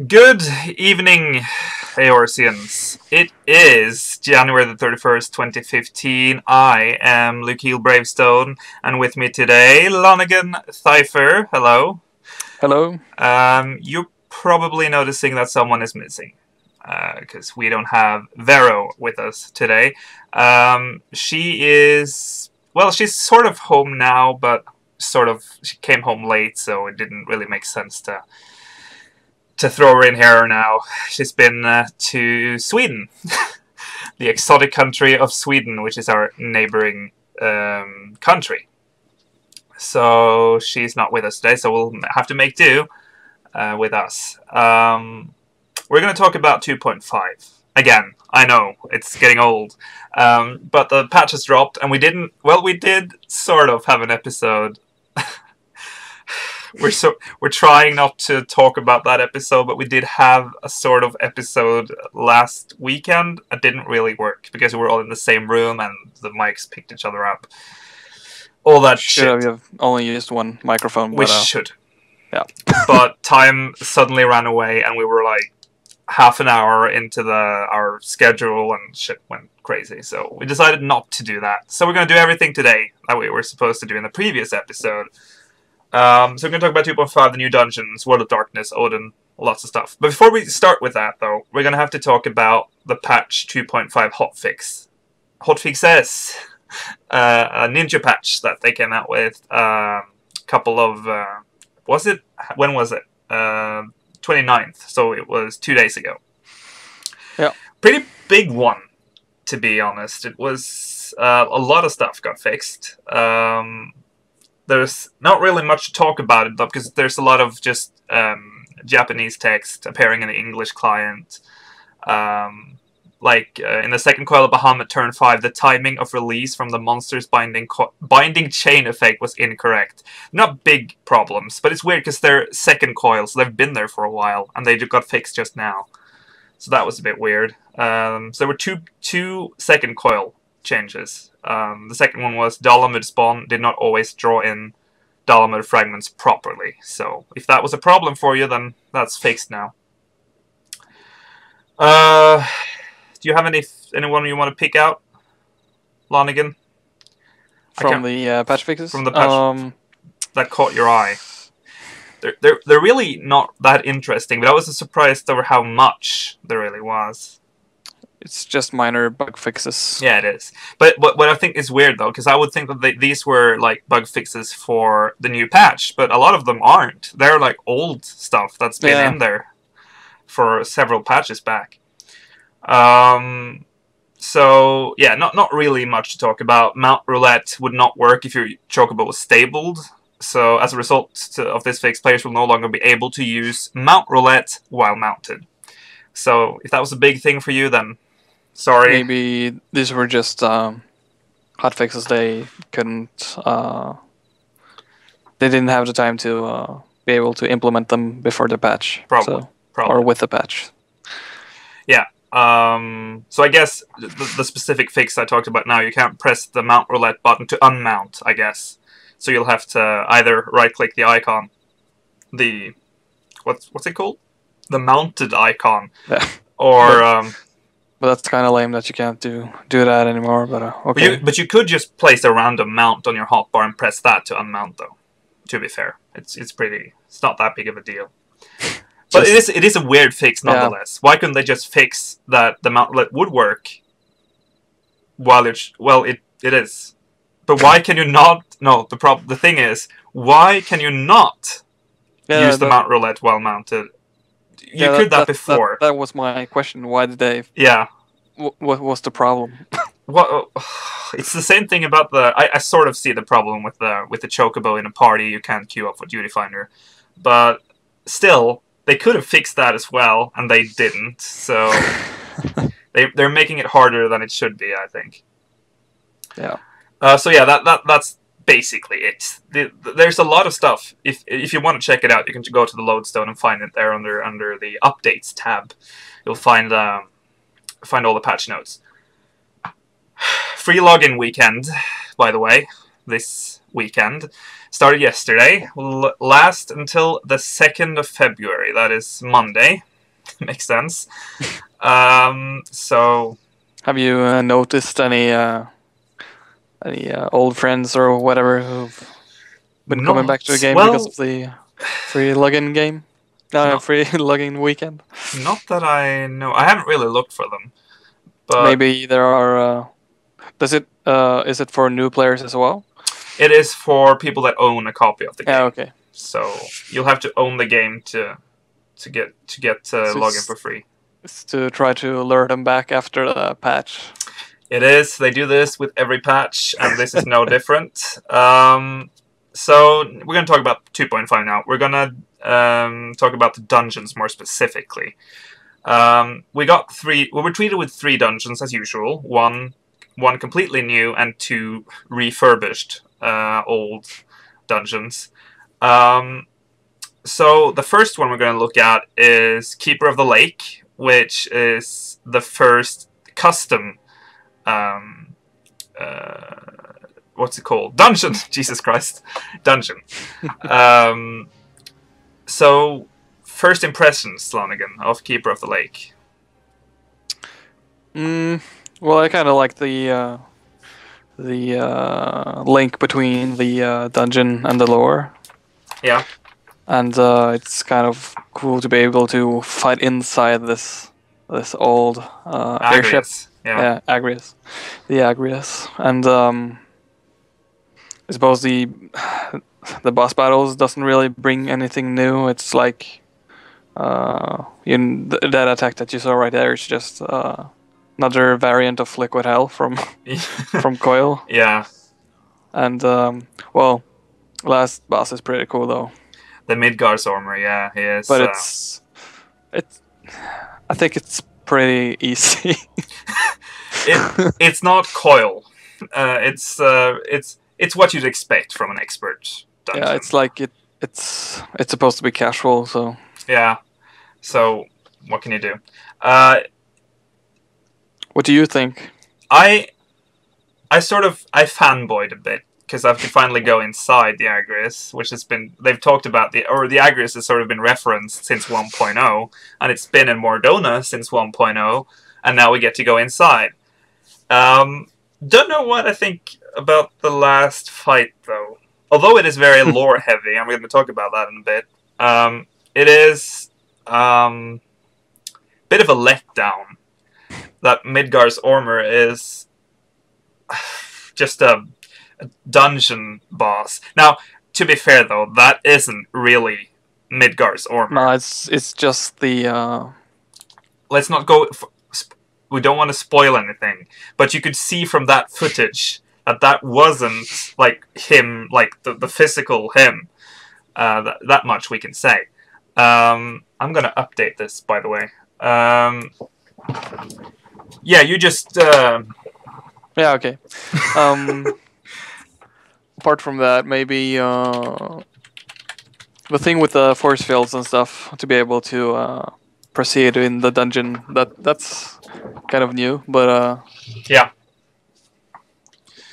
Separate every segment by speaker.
Speaker 1: Good evening, Eorzeans. It is January the 31st, 2015. I am Lukile Bravestone, and with me today, Lonigan Theifer. Hello.
Speaker 2: Hello.
Speaker 1: You're probably noticing that someone is missing, because we don't have Vero with us today. She is, well, she's sort of home now, but she came home late, so it didn't really make sense to throw her in here now. She's been to Sweden, the exotic country of Sweden, which is our neighboring country. So she's not with us today, so we'll have to make do with us. We're going to talk about 2.5. Again, I know, it's getting old. But the patch has dropped, and we did sort of have an episode. We're trying not to talk about that episode, but we did have a sort of episode last weekend. It didn't really work because we were all in the same room and the mics picked each other up. All that shit.
Speaker 2: We have only used one microphone.
Speaker 1: We should.
Speaker 2: Yeah.
Speaker 1: But time suddenly ran away, and we were like half an hour into our schedule, and shit went crazy. So we decided not to do that. So we're going to do everything today that we were supposed to do in the previous episode. So we're going to talk about 2.5, the new dungeons, World of Darkness, Odin, lots of stuff. But before we start with that, though, we're going to have to talk about the patch 2.5 hotfix. Hotfixes! A ninja patch that they came out with a couple of... when was it? 29th, so it was 2 days ago.
Speaker 2: Yeah.
Speaker 1: Pretty big one, to be honest. It was... a lot of stuff got fixed. There's not really much to talk about it, though, because there's a lot of just Japanese text appearing in the English client. In the second coil of Bahamut turn 5, the timing of release from the monster's binding chain effect was incorrect. Not big problems, but it's weird because they're second coils, so they've been there for a while, and they got fixed just now. So that was a bit weird. So there were two second coil changes. The second one was Dalamud spawn did not always draw in Dalamud fragments properly. So if that was a problem for you, then that's fixed now. Do you have anyone you want to pick out, Lonigan?
Speaker 2: From the patch fixes?
Speaker 1: From the patch that caught your eye. They're really not that interesting, but I was surprised over how much there really was.
Speaker 2: It's just minor bug fixes.
Speaker 1: Yeah, it is. But what I think is weird, though, because I would think that these were like bug fixes for the new patch, but a lot of them aren't. They're like old stuff that's been in there for several patches back. So yeah, not really much to talk about. Mount Roulette would not work if your Chocobo was stabled. So as a result of this fix, players will no longer be able to use Mount Roulette while mounted. So if that was a big thing for you, then sorry.
Speaker 2: Maybe these were just hotfixes. They couldn't. They didn't have the time to be able to implement them before the patch.
Speaker 1: Probably.
Speaker 2: Or with the patch.
Speaker 1: Yeah. So I guess the specific fix I talked about now, you can't press the mount roulette button to unmount, I guess. So you'll have to either right-click the icon, the what's it called? The mounted icon,
Speaker 2: Yeah.
Speaker 1: or
Speaker 2: But that's kind of lame that you can't do that anymore. But okay.
Speaker 1: But you could just place a random mount on your hotbar and press that to unmount, though. To be fair, it's not that big of a deal. But it is a weird fix nonetheless. Yeah. Why couldn't they just fix that the mountlet would work? While it is. But why can you not? No, the thing is, why can you not use the mount roulette while mounted? You could that before.
Speaker 2: That was my question. Why did they?
Speaker 1: Yeah.
Speaker 2: What was the problem?
Speaker 1: Well, it's the same thing about the. I sort of see the problem with the chocobo in a party. You can't queue up for Duty Finder, but still, they could have fixed that as well, and they didn't. So they're making it harder than it should be, I think.
Speaker 2: Yeah.
Speaker 1: So yeah, that's basically it. There's a lot of stuff. If you want to check it out, you can go to the Lodestone and find it there under the Updates tab. You'll find all the patch notes. Free login weekend, by the way, this weekend. Started yesterday, will last until the 2nd of February. That is Monday. Makes sense. So...
Speaker 2: Have you noticed any old friends or whatever who've been coming back to the game because of the free login game? Free login weekend?
Speaker 1: Not that I know. I haven't really looked for them. But
Speaker 2: maybe there are... is it for new players as well?
Speaker 1: It is for people that own a copy of the game.
Speaker 2: Yeah, okay.
Speaker 1: So you'll have to own the game to get login for free.
Speaker 2: It's to try to lure them back after the patch.
Speaker 1: It is. They do this with every patch, and this is no different. So we're going to talk about 2.5 now. We're going to talk about the dungeons more specifically. We were treated with 3 dungeons as usual. One completely new and 2 refurbished old dungeons. So the first one we're going to look at is Keeper of the Lake, which is the first custom what's it called? Dungeon! Jesus Christ. Dungeon. So first impressions, Slonigan, of Keeper of the Lake.
Speaker 2: Well, I kind of like the link between the dungeon and the lore.
Speaker 1: Yeah.
Speaker 2: And it's kind of cool to be able to fight inside this old airship. Yeah, Agrius. The Agrius. And I suppose the boss battles doesn't really bring anything new. It's like that attack that you saw right there is just another variant of Liquid Hell from from Coil.
Speaker 1: Yeah.
Speaker 2: And well, last boss is pretty cool though.
Speaker 1: The Midgard's armor, yeah, he is.
Speaker 2: But I think it's pretty easy.
Speaker 1: It's not Coil. It's what you'd expect from an expert dungeon.
Speaker 2: Yeah, it's like it's supposed to be casual, so.
Speaker 1: Yeah. So what can you do?
Speaker 2: What do you think?
Speaker 1: I fanboyed a bit because I could finally go inside the Agrius, which they've talked about the Agrius has sort of been referenced since 1.0, and it's been in Mordona since 1.0, and now we get to go inside. Don't know what I think about the last fight though. Although it is very lore heavy, I'm going to talk about that in a bit. It is bit of a letdown that Midgard's armor is just a dungeon boss. Now, to be fair though, that isn't really Midgard's armor.
Speaker 2: No, it's just the.
Speaker 1: Let's not go. We don't want to spoil anything, but you could see from that footage that wasn't like him, like the physical him. That much we can say. I'm gonna update this, by the way. Yeah, you just.
Speaker 2: Yeah. Okay. Apart from that, maybe the thing with the force fields and stuff to be able to proceed in the dungeon. That's kind of new, but
Speaker 1: yeah,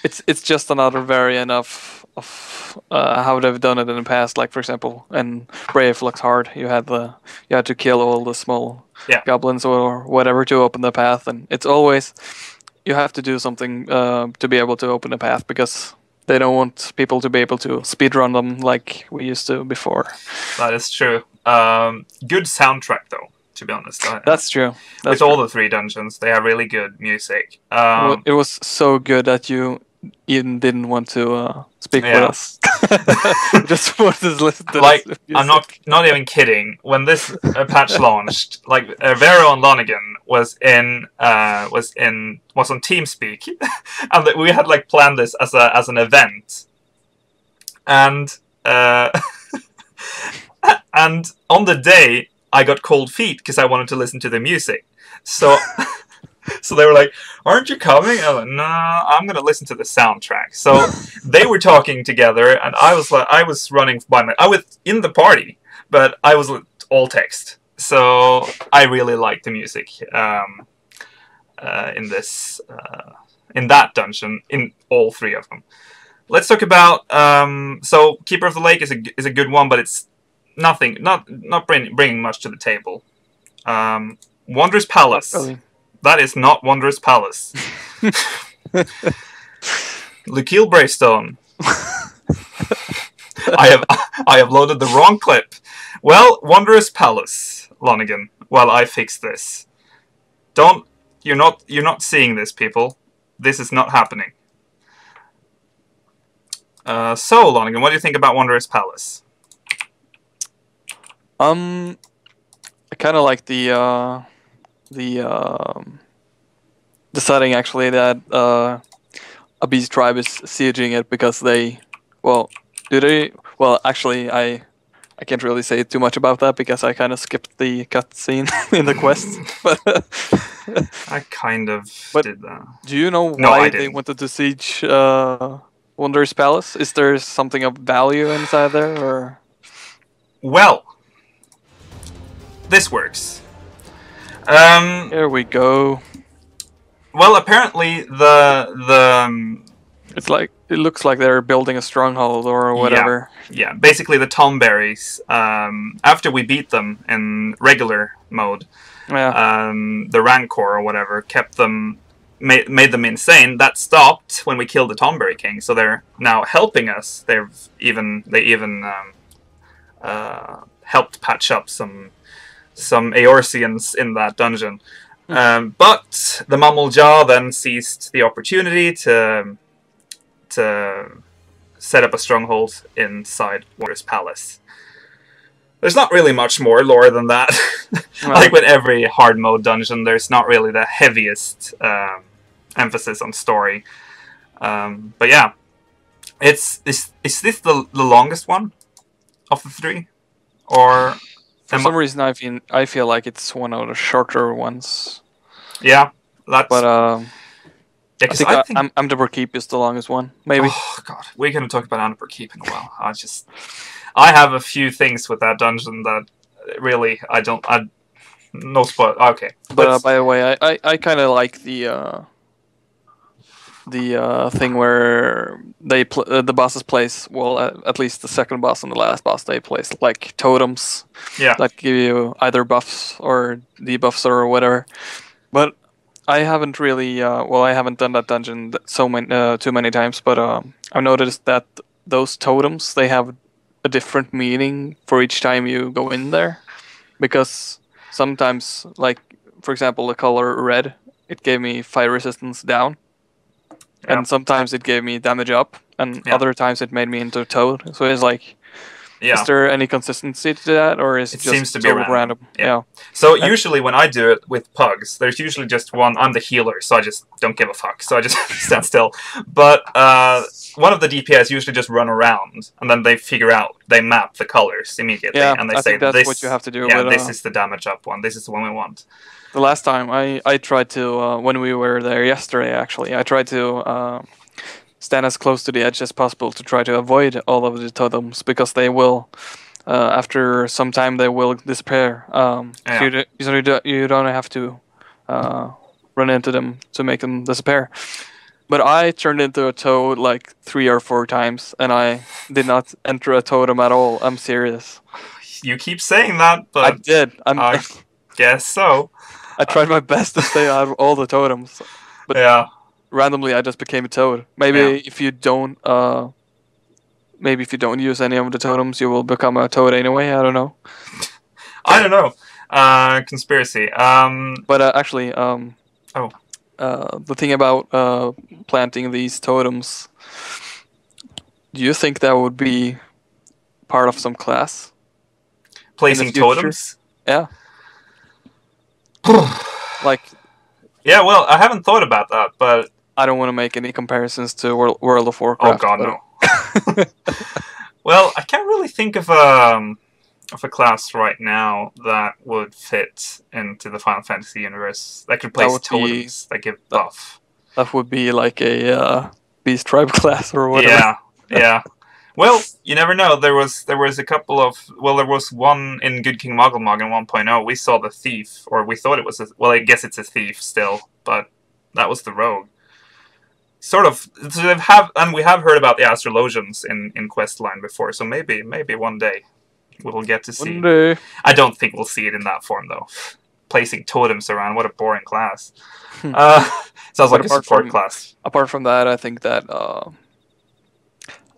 Speaker 2: it's just another variant of how they've done it in the past. Like for example, in Brave Looks Hard, you had to kill all the small goblins or whatever to open the path, and it's always you have to do something to be able to open the path because they don't want people to be able to speedrun them like we used to before.
Speaker 1: That is true. Good soundtrack though, to be honest.
Speaker 2: That's true.
Speaker 1: With all the 3 dungeons, they have really good music.
Speaker 2: It was so good that you even didn't want to speak with us. Just wanted to listen to
Speaker 1: like this I'm not even kidding. When this patch launched, like Vero and Lonigan was on TeamSpeak, and we had like planned this as an event, and and on the day I got cold feet because I wanted to listen to the music, so. So they were like, "Aren't you coming?" I was like, "No, I'm gonna listen to the soundtrack." So they were talking together, and I was running by I was in the party, but I was all text. So I really liked the music in that dungeon, in all 3 of them. Let's talk about so Keeper of the Lake is a good one, but it's not bringing much to the table. Wondrous Palace. That is not Wondrous Palace. Lukile Bravestone. I have loaded the wrong clip. Well, Wondrous Palace, Lonigan. While I fix this. You're not seeing this, people. This is not happening. So, Lonigan, what do you think about Wondrous Palace?
Speaker 2: I kind of like the setting actually that a beast tribe is sieging it because actually I can't really say too much about that because I kind of skipped the cutscene in the quest. But
Speaker 1: I kind of did that.
Speaker 2: Do you know why they wanted to siege Wondrous Palace? Is there something of value inside there, or? Well,
Speaker 1: this works.
Speaker 2: Here we go.
Speaker 1: Well, apparently
Speaker 2: it looks like they're building a stronghold or whatever.
Speaker 1: Yeah. Basically the Tomberries, after we beat them in regular mode, the Rancor or whatever made them insane. That stopped when we killed the Tomberry King, so they're now helping us. They even helped patch up some Eorzeans in that dungeon. But the Mummlejaw then seized the opportunity to set up a stronghold inside Wondrous Palace. There's not really much more lore than that. Like with every hard mode dungeon, there's not really the heaviest emphasis on story. But yeah, is this the longest one of the 3, or?
Speaker 2: For some reason, I feel like it's one of the shorter ones.
Speaker 1: Yeah, that's.
Speaker 2: But I think Amdaber Keep is the longest one. Maybe.
Speaker 1: Oh God, we're gonna talk about Amdaber Keep in a while. I have a few things with that dungeon that really no spoil. Okay,
Speaker 2: but by the way, I kind of like the thing where the bosses place, well, at least the second boss and the last boss, they place like totems that give you either buffs or debuffs or whatever. But I haven't really I haven't done that dungeon too many times, but I've noticed that those totems, they have a different meaning for each time you go in there, because sometimes, like for example, the color red, it gave me fire resistance down. And sometimes it gave me damage up, and other times it made me into a toad. So it's like, is there any consistency to that, or is it just
Speaker 1: seems to be random?
Speaker 2: Yeah.
Speaker 1: So usually when I do it with pugs, there's usually just one. I'm the healer, so I just don't give a fuck. So I just stand still. But one of the DPS usually just run around, and then they map the colors immediately, and they say,
Speaker 2: that's what you have to do.
Speaker 1: Yeah, this is the damage up one. This is the one we want.
Speaker 2: The last time I tried to, when we were there yesterday, actually, I tried to stand as close to the edge as possible to try to avoid all of the totems, because they will after some time they will disappear. So you don't have to run into them to make them disappear. But I turned into a toad like 3 or 4 times, and I did not enter a totem at all. I'm serious.
Speaker 1: You keep saying that, but
Speaker 2: I did.
Speaker 1: I guess so.
Speaker 2: I tried my best to stay out of all the totems, but randomly I just became a toad. Maybe if you don't, use any of the totems, you will become a toad anyway. I don't know.
Speaker 1: I don't know. Conspiracy.
Speaker 2: But actually, the thing about planting these totems, do you think that would be part of some class?
Speaker 1: Placing totems?
Speaker 2: Yeah. Like.
Speaker 1: Yeah, well, I haven't thought about that, but
Speaker 2: I don't want to make any comparisons to World of Warcraft.
Speaker 1: Oh god, no. Well, I can't really think of a class right now that would fit into the Final Fantasy universe that could place totems that give buff.
Speaker 2: That would be like a Beast Tribe class or whatever.
Speaker 1: Yeah. Well, you never know. There was a couple of... Well, there was one in Good King Moggle Mog in 1.0. We saw the thief, or we thought it was a... Well, I guess it's a thief still, but that was the rogue. Sort of... And we have heard about the Astrologians in Questline before, so maybe one day we'll get to see.
Speaker 2: One day.
Speaker 1: I don't think we'll see it in that form, though. Placing totems around, what a boring class. Sounds like a support class.
Speaker 2: Apart from that, I think that...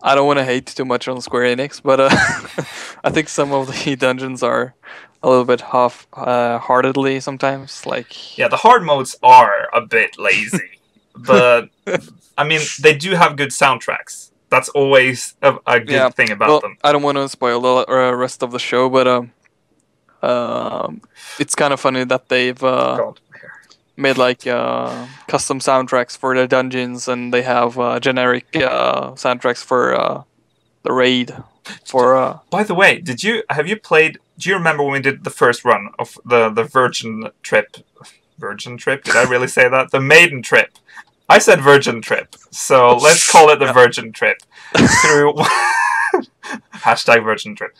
Speaker 2: I don't want to hate too much on Square Enix, but I think some of the dungeons are a little bit half-heartedly sometimes.
Speaker 1: Yeah, the hard modes are a bit lazy, but I mean they do have good soundtracks. That's always a good thing about them.
Speaker 2: I don't want to spoil the rest of the show, but it's kind of funny that they've made like custom soundtracks for the dungeons, and they have generic soundtracks for the raid.
Speaker 1: By the way, have you played? Do you remember when we did the first run of the Virgin Trip? Virgin Trip? Did I really say that? The Maiden Trip. I said Virgin Trip, so let's call it the Virgin Trip. Through hashtag Virgin Trip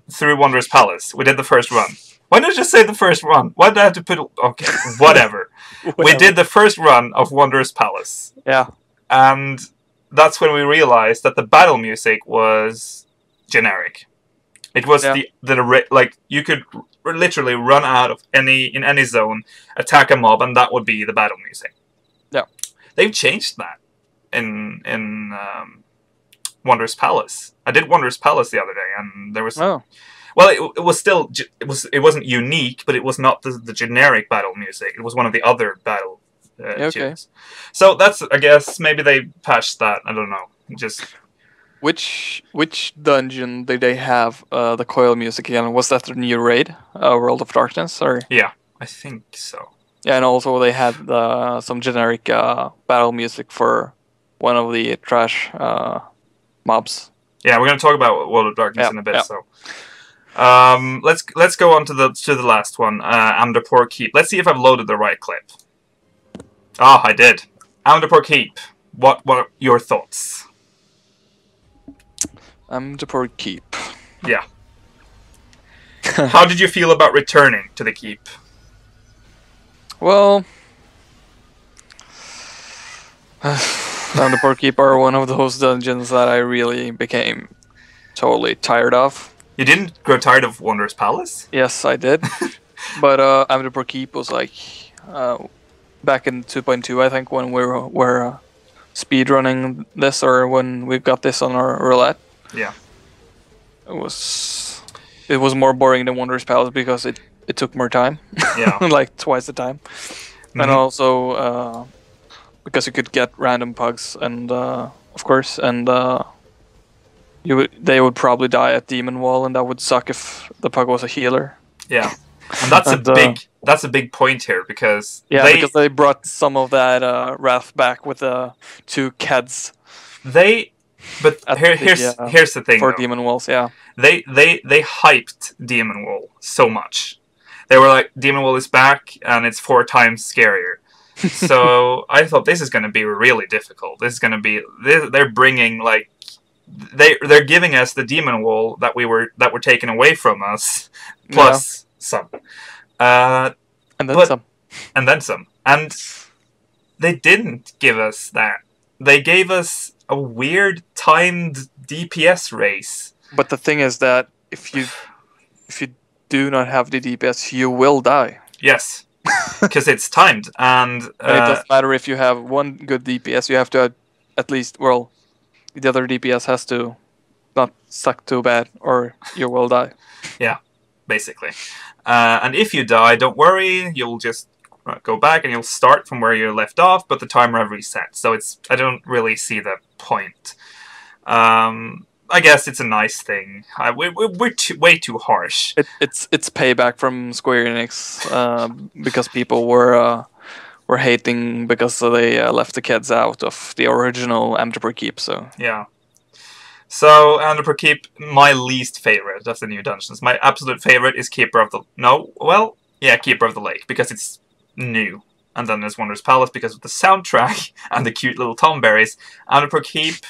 Speaker 1: through Wondrous Palace. We did the first run. Why did I just say the first run? Why did I have to put... Okay, whatever. We did the first run of Wondrous Palace.
Speaker 2: Yeah.
Speaker 1: And that's when we realized that the battle music was generic. It was you could literally run out of in any zone, attack a mob, and that would be the battle music.
Speaker 2: Yeah.
Speaker 1: They've changed that in Wondrous Palace. I did Wondrous Palace the other day, and there was...
Speaker 2: Oh.
Speaker 1: Well, it was still it wasn't unique, but it was not the generic battle music. It was one of the other battle tunes. So that's, I guess, maybe they patched that. I don't know. Just
Speaker 2: which dungeon did they have the coil music again? Was that the new raid, World of Darkness, or?
Speaker 1: Yeah, I think so.
Speaker 2: Yeah, and also they had some generic battle music for one of the trash mobs.
Speaker 1: Yeah, we're going to talk about World of Darkness in a bit. So. Let's go on to the last one. Amdapor Keep. Let's see if I've loaded the right clip. Ah, I did. Amdapor Keep. What are your thoughts?
Speaker 2: Amdapor Keep.
Speaker 1: Yeah. How did you feel about returning to the keep?
Speaker 2: Well, Amdapor Keep are one of those dungeons that I really became totally tired of.
Speaker 1: You didn't grow tired of Wondrous Palace?
Speaker 2: Yes, I did. But Amdapor Keep was like back in 2.2, I think, when we were speedrunning this, or when we got this on our roulette.
Speaker 1: Yeah.
Speaker 2: It was more boring than Wondrous Palace because it took more time.
Speaker 1: Yeah.
Speaker 2: Like twice the time. Mm-hmm. And also because you could get random pugs, and of course, and they would probably die at Demon Wall, and that would suck if the pug was a healer.
Speaker 1: Yeah, and that's a big point here, because
Speaker 2: because they brought some of that wrath back with the 2 Keds.
Speaker 1: Here's the thing
Speaker 2: for
Speaker 1: though.
Speaker 2: Demon Walls. Yeah,
Speaker 1: they hyped Demon Wall so much. They were like, Demon Wall is back, and it's 4 times scarier. So I thought this is going to be really difficult. This is going to be... They're bringing, like, they're giving us the demon wall that were taken away from us, plus some.
Speaker 2: And then some.
Speaker 1: And then some. And they didn't give us that. They gave us a weird timed DPS race.
Speaker 2: But the thing is that if you do not have the DPS, you will die.
Speaker 1: Yes, because it's timed, and
Speaker 2: it doesn't matter if you have one good DPS. You have to at least, well, the other DPS has to not suck too bad, or you will die.
Speaker 1: Yeah, basically. And if you die, don't worry. You'll just go back and you'll start from where you left off, but the timer will reset. So I don't really see the point. I guess it's a nice thing. We're way too harsh.
Speaker 2: It's payback from Square Enix because people were hating because they left the kids out of the original Amber Keep. So
Speaker 1: yeah. So Amber Keep, my least favorite of the new dungeons. My absolute favorite is Keeper of the Keeper of the Lake, because it's new. And then there's Wondrous Palace because of the soundtrack and the cute little tomberries. Amber Keep,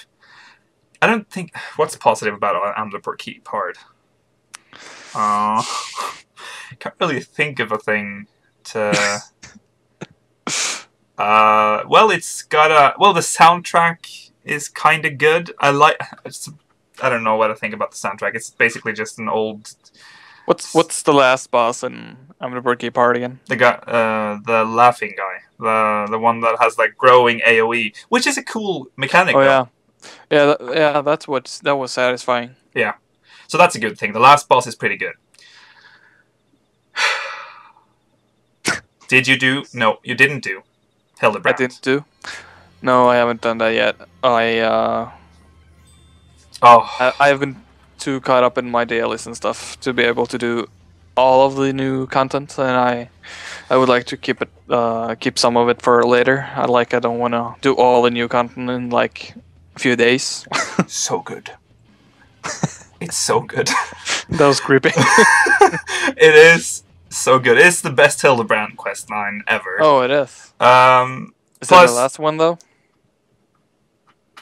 Speaker 1: I don't think... What's positive about Amber Keep hard? Can't really think of a thing to... well, it's got a... Well, the soundtrack is kind of good. I don't know what to think about the soundtrack. It's basically just an old...
Speaker 2: What's the last boss in Amber Keep part again?
Speaker 1: The guy, the laughing guy. The one that has, like, growing AoE. Which is a cool mechanic,
Speaker 2: though.
Speaker 1: Yeah.
Speaker 2: Yeah, that was satisfying.
Speaker 1: Yeah, so that's a good thing. The last boss is pretty good. Did you do? No, you didn't do Hildebrand.
Speaker 2: I didn't do. No, I haven't done that yet. I haven't too caught up in my dailies and stuff to be able to do all of the new content, and I would like to keep some of it for later. I don't want to do all the new content in like few days.
Speaker 1: So good. It's so good.
Speaker 2: That was creepy.
Speaker 1: It is so good. It's the best Hildebrand quest line ever.
Speaker 2: Oh, it is. Is that the last one though?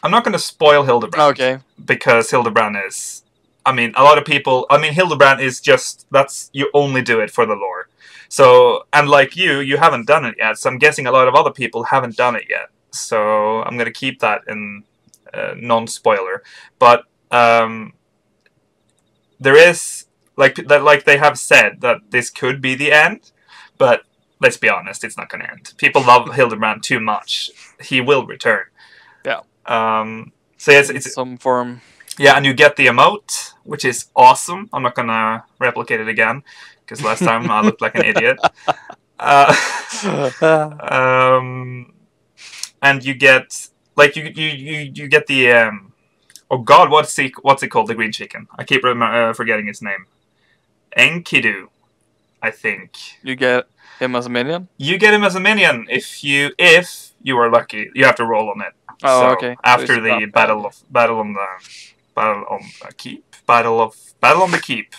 Speaker 1: I'm not going to spoil Hildebrand.
Speaker 2: Okay.
Speaker 1: Because Hildebrand is... I mean, a lot of people... I mean, Hildebrand is just... You only do it for the lore. So, and like you haven't done it yet. So I'm guessing a lot of other people haven't done it yet. So I'm going to keep that in... non-spoiler, but there is like they have said that this could be the end, but let's be honest, it's not going to end. People love Hildebrand too much. He will return.
Speaker 2: Yeah.
Speaker 1: So it's
Speaker 2: some form.
Speaker 1: Yeah, and you get the emote, which is awesome. I'm not going to replicate it again because last time I looked like an idiot. And you get. Like you get the oh god, what's it called? The green chicken. I keep forgetting its name. Enkidu, I think.
Speaker 2: You get him as a minion.
Speaker 1: You get him as a minion if you are lucky. You have to roll on it.
Speaker 2: Oh,
Speaker 1: so
Speaker 2: okay.
Speaker 1: After so the battle on the keep.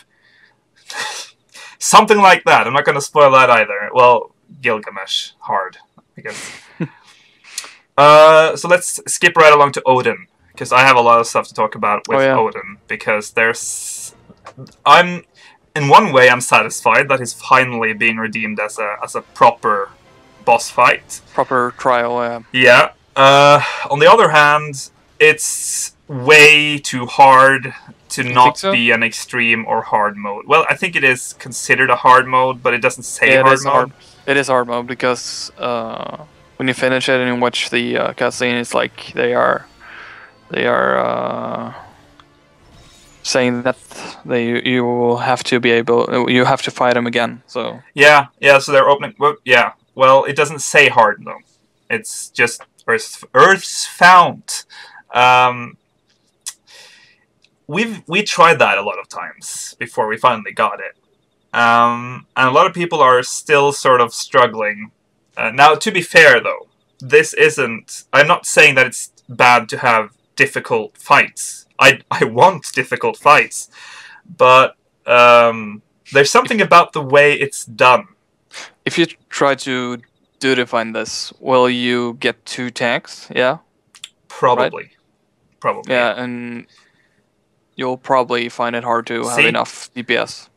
Speaker 1: Something like that. I'm not going to spoil that either. Well, Gilgamesh, hard, I guess. So let's skip right along to Odin, because I have a lot of stuff to talk about with Odin, because in one way I'm satisfied that he's finally being redeemed as a proper boss fight.
Speaker 2: Proper trial,
Speaker 1: yeah. On the other hand, it's way too hard to not be an extreme or hard mode. Well, I think it is considered a hard mode, but it doesn't say hard mode.
Speaker 2: It is hard mode because... when you finish it and you watch the cutscene, it's like they are saying that you will have to you have to fight them again. So
Speaker 1: yeah. So they're opening. Well, it doesn't say hard though. It's just Earth's Fount. We tried that a lot of times before we finally got it, and a lot of people are still sort of struggling. Now, to be fair, though, this isn't... I'm not saying that it's bad to have difficult fights. I want difficult fights. But there's something about the way it's done.
Speaker 2: If you try to define this, will you get 2 tanks? Yeah?
Speaker 1: Probably.
Speaker 2: Right?
Speaker 1: Probably.
Speaker 2: Yeah, and you'll probably find it hard to have enough DPS.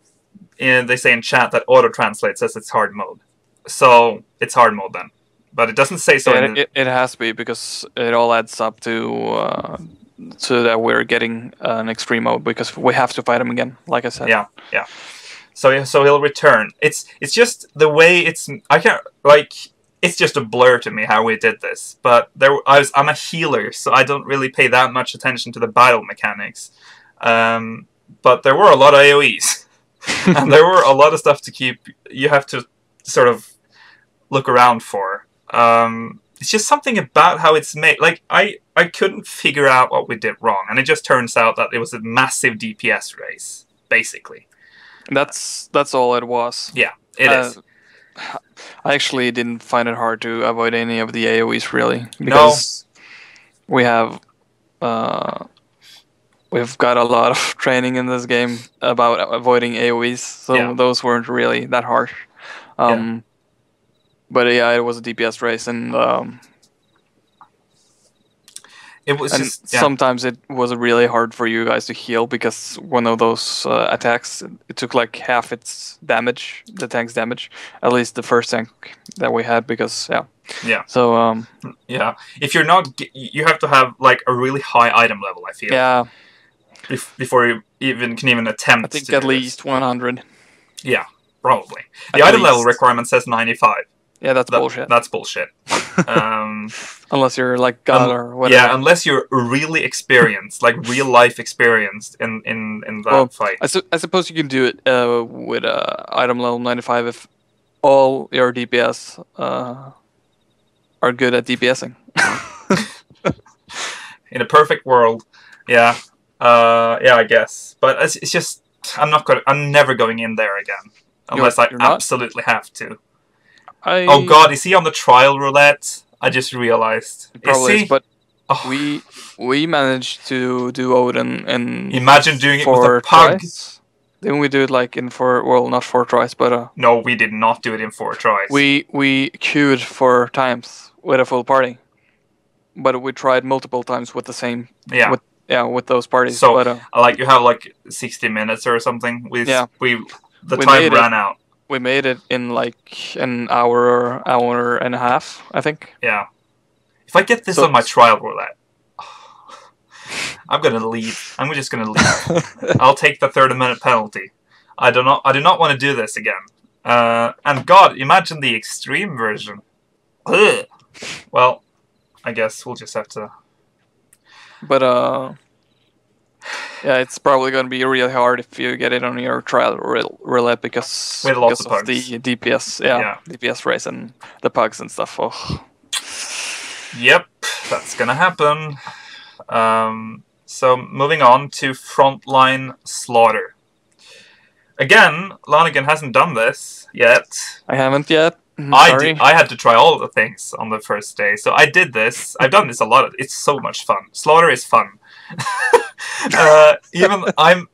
Speaker 1: And they say in chat that auto-translate says it's hard mode. So it's hard mode then. But it doesn't say so.
Speaker 2: Yeah, it has to be, because it all adds up to that we're getting an extreme mode, because we have to fight him again, like I said.
Speaker 1: Yeah, yeah. So he'll return. It's just the way it's... I can't... Like... It's just a blur to me how we did this, but I'm a healer, so I don't really pay that much attention to the battle mechanics. But there were a lot of AoEs, and there were a lot of stuff to keep. You have to sort of look around for. It's just something about how it's made. Like I couldn't figure out what we did wrong, and it just turns out that it was a massive DPS race, basically.
Speaker 2: That's all it was.
Speaker 1: Yeah, it is.
Speaker 2: I actually didn't find it hard to avoid any of the AoEs, really, because we have we've got a lot of training in this game about avoiding AoEs, so those weren't really that harsh. But yeah, it was a DPS race, and
Speaker 1: it was just,
Speaker 2: sometimes it was really hard for you guys to heal, because one of those attacks, it took like half its damage, the tank's damage, at least the first tank that we had, because so
Speaker 1: if you're not, you have to have like a really high item level, I feel, before you can even attempt.
Speaker 2: I think at least 100.
Speaker 1: Yeah, probably. The item level requirement says 95.
Speaker 2: Yeah, that's bullshit.
Speaker 1: That's bullshit.
Speaker 2: Unless you're like God or whatever.
Speaker 1: Yeah, unless you're really experienced, like real life experienced in that fight.
Speaker 2: I suppose you can do it with item level 95 if all your DPS are good at DPSing.
Speaker 1: In a perfect world, yeah, I guess. But it's just I'm never going in there again unless I absolutely have to. Oh God, is he on the trial roulette? I just realized.
Speaker 2: Probably is, but we managed to do Odin in.
Speaker 1: Imagine doing it with a pug.
Speaker 2: Tries. Didn't we do it like in not 4 tries, but
Speaker 1: no, we did not do it in 4 tries.
Speaker 2: We queued 4 times with a full party, but we tried multiple times with the same. With those parties.
Speaker 1: So like you have like 60 minutes or something. The time ran out.
Speaker 2: We made it in like an hour and a half, I think.
Speaker 1: Yeah. If I get this on my trial roulette, I'm gonna leave. I'm just gonna leave. I'll take the 30-minute penalty. I do not want to do this again. And God, imagine the extreme version. Ugh. Well, I guess we'll just have to.
Speaker 2: But yeah, it's probably going to be really hard if you get it on your trial roulette because of the DPS, DPS race and the pugs and stuff. Oh.
Speaker 1: Yep, that's gonna happen. So moving on to Frontline Slaughter. Again, Lonigan hasn't done this yet.
Speaker 2: I haven't yet.
Speaker 1: I had to try all of the things on the first day, so I did this. I've done this a lot. It's so much fun. Slaughter is fun. Even I'm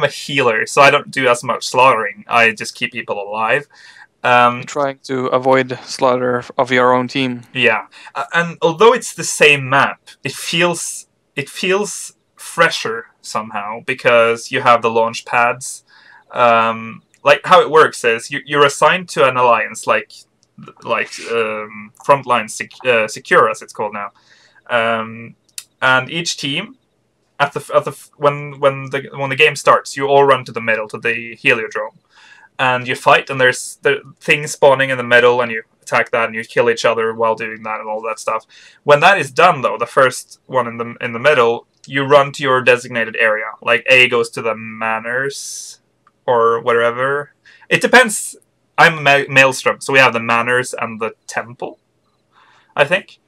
Speaker 1: a healer, so I don't do as much slaughtering. I just keep people alive.
Speaker 2: Trying to avoid slaughter of your own team.
Speaker 1: Yeah, and although it's the same map, it feels fresher somehow because you have the launch pads. Like how it works is you're assigned to an alliance, like Frontline Secure, as it's called now. And each team, when the game starts, you all run to the middle, to the heliodrome, and you fight. And there's things spawning in the middle, and you attack that, and you kill each other while doing that, and all that stuff. When that is done, though, the first one in the middle, you run to your designated area. Like A goes to the manors, or whatever. It depends. I'm Maelstrom, so we have the manors and the temple, I think.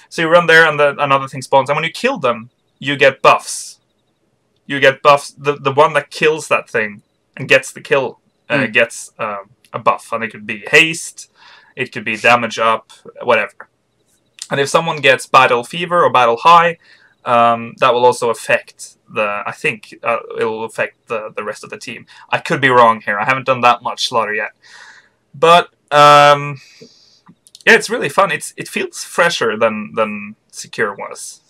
Speaker 1: So you run there, and another thing spawns. And when you kill them, you get buffs. You get buffs. The one that kills that thing and gets the kill gets a buff. And it could be haste, it could be damage up, whatever. And if someone gets battle fever or battle high, that will also affect I think it will affect the rest of the team. I could be wrong here. I haven't done that much slaughter yet. But yeah, it's really fun. It feels fresher than Secure was.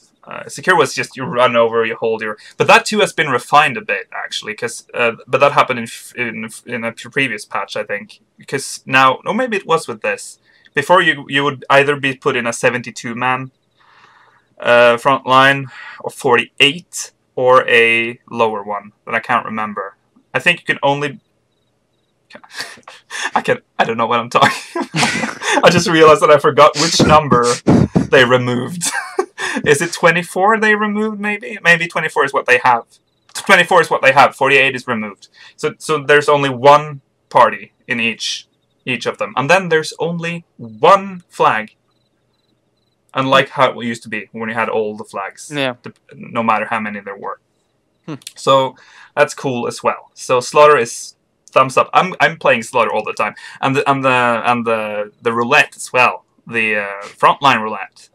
Speaker 1: Secure was just you run over, you hold your... But that too has been refined a bit, actually, because but that happened in a previous patch, I think. Because now, or maybe it was with this. Before you would either be put in a 72-man front line, or 48, or a lower one that I can't remember. I think you can only... I don't know what I'm talking about. I just realized that I forgot which number they removed. Is it 24 they removed, maybe? Maybe 24 is what they have. 24 is what they have. 48 is removed. So there's only one party in each of them. And then there's only one flag. Unlike how it used to be when you had all the flags.
Speaker 2: Yeah.
Speaker 1: No matter how many there were. So that's cool as well. So Slaughter is thumbs up. I'm playing Slaughter all the time. And the roulette as well. The frontline roulette.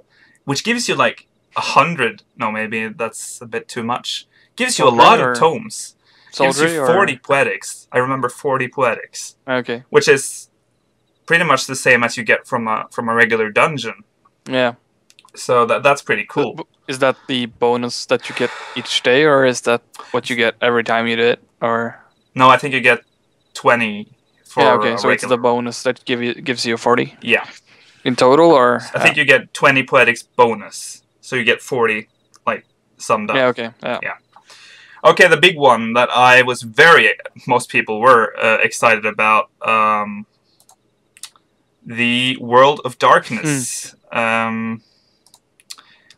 Speaker 1: Which gives you like 100. No, maybe that's a bit too much. Gives you a lot of tomes. Gives you 40 poetics. I remember 40 poetics.
Speaker 2: Okay.
Speaker 1: Which is pretty much the same as you get from a regular dungeon.
Speaker 2: Yeah.
Speaker 1: So that's pretty cool.
Speaker 2: Is that the bonus that you get each day, or is that what you get every time you do it? Or
Speaker 1: no, I think you get 20 for
Speaker 2: okay, so it's the bonus that gives you 40?
Speaker 1: Yeah.
Speaker 2: In total, or?
Speaker 1: I think you get 20 poetics bonus. So you get 40, like, summed up.
Speaker 2: Yeah, okay. Yeah.
Speaker 1: Okay, the big one that most people were excited about, the World of Darkness.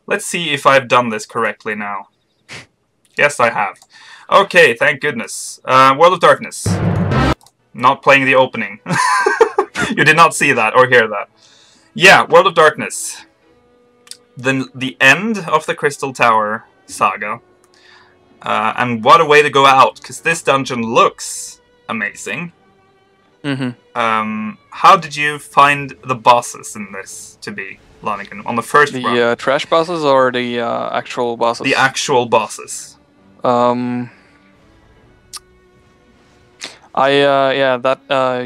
Speaker 1: Let's see if I've done this correctly now. Yes, I have. Okay, thank goodness. World of Darkness. Not playing the opening. You did not see that or hear that. Yeah, World of Darkness. The end of the Crystal Tower saga. And what a way to go out, because this dungeon looks amazing. How did you find the bosses in this to be, Lonigan, on the first run?
Speaker 2: The trash bosses or the actual bosses?
Speaker 1: The actual bosses.
Speaker 2: You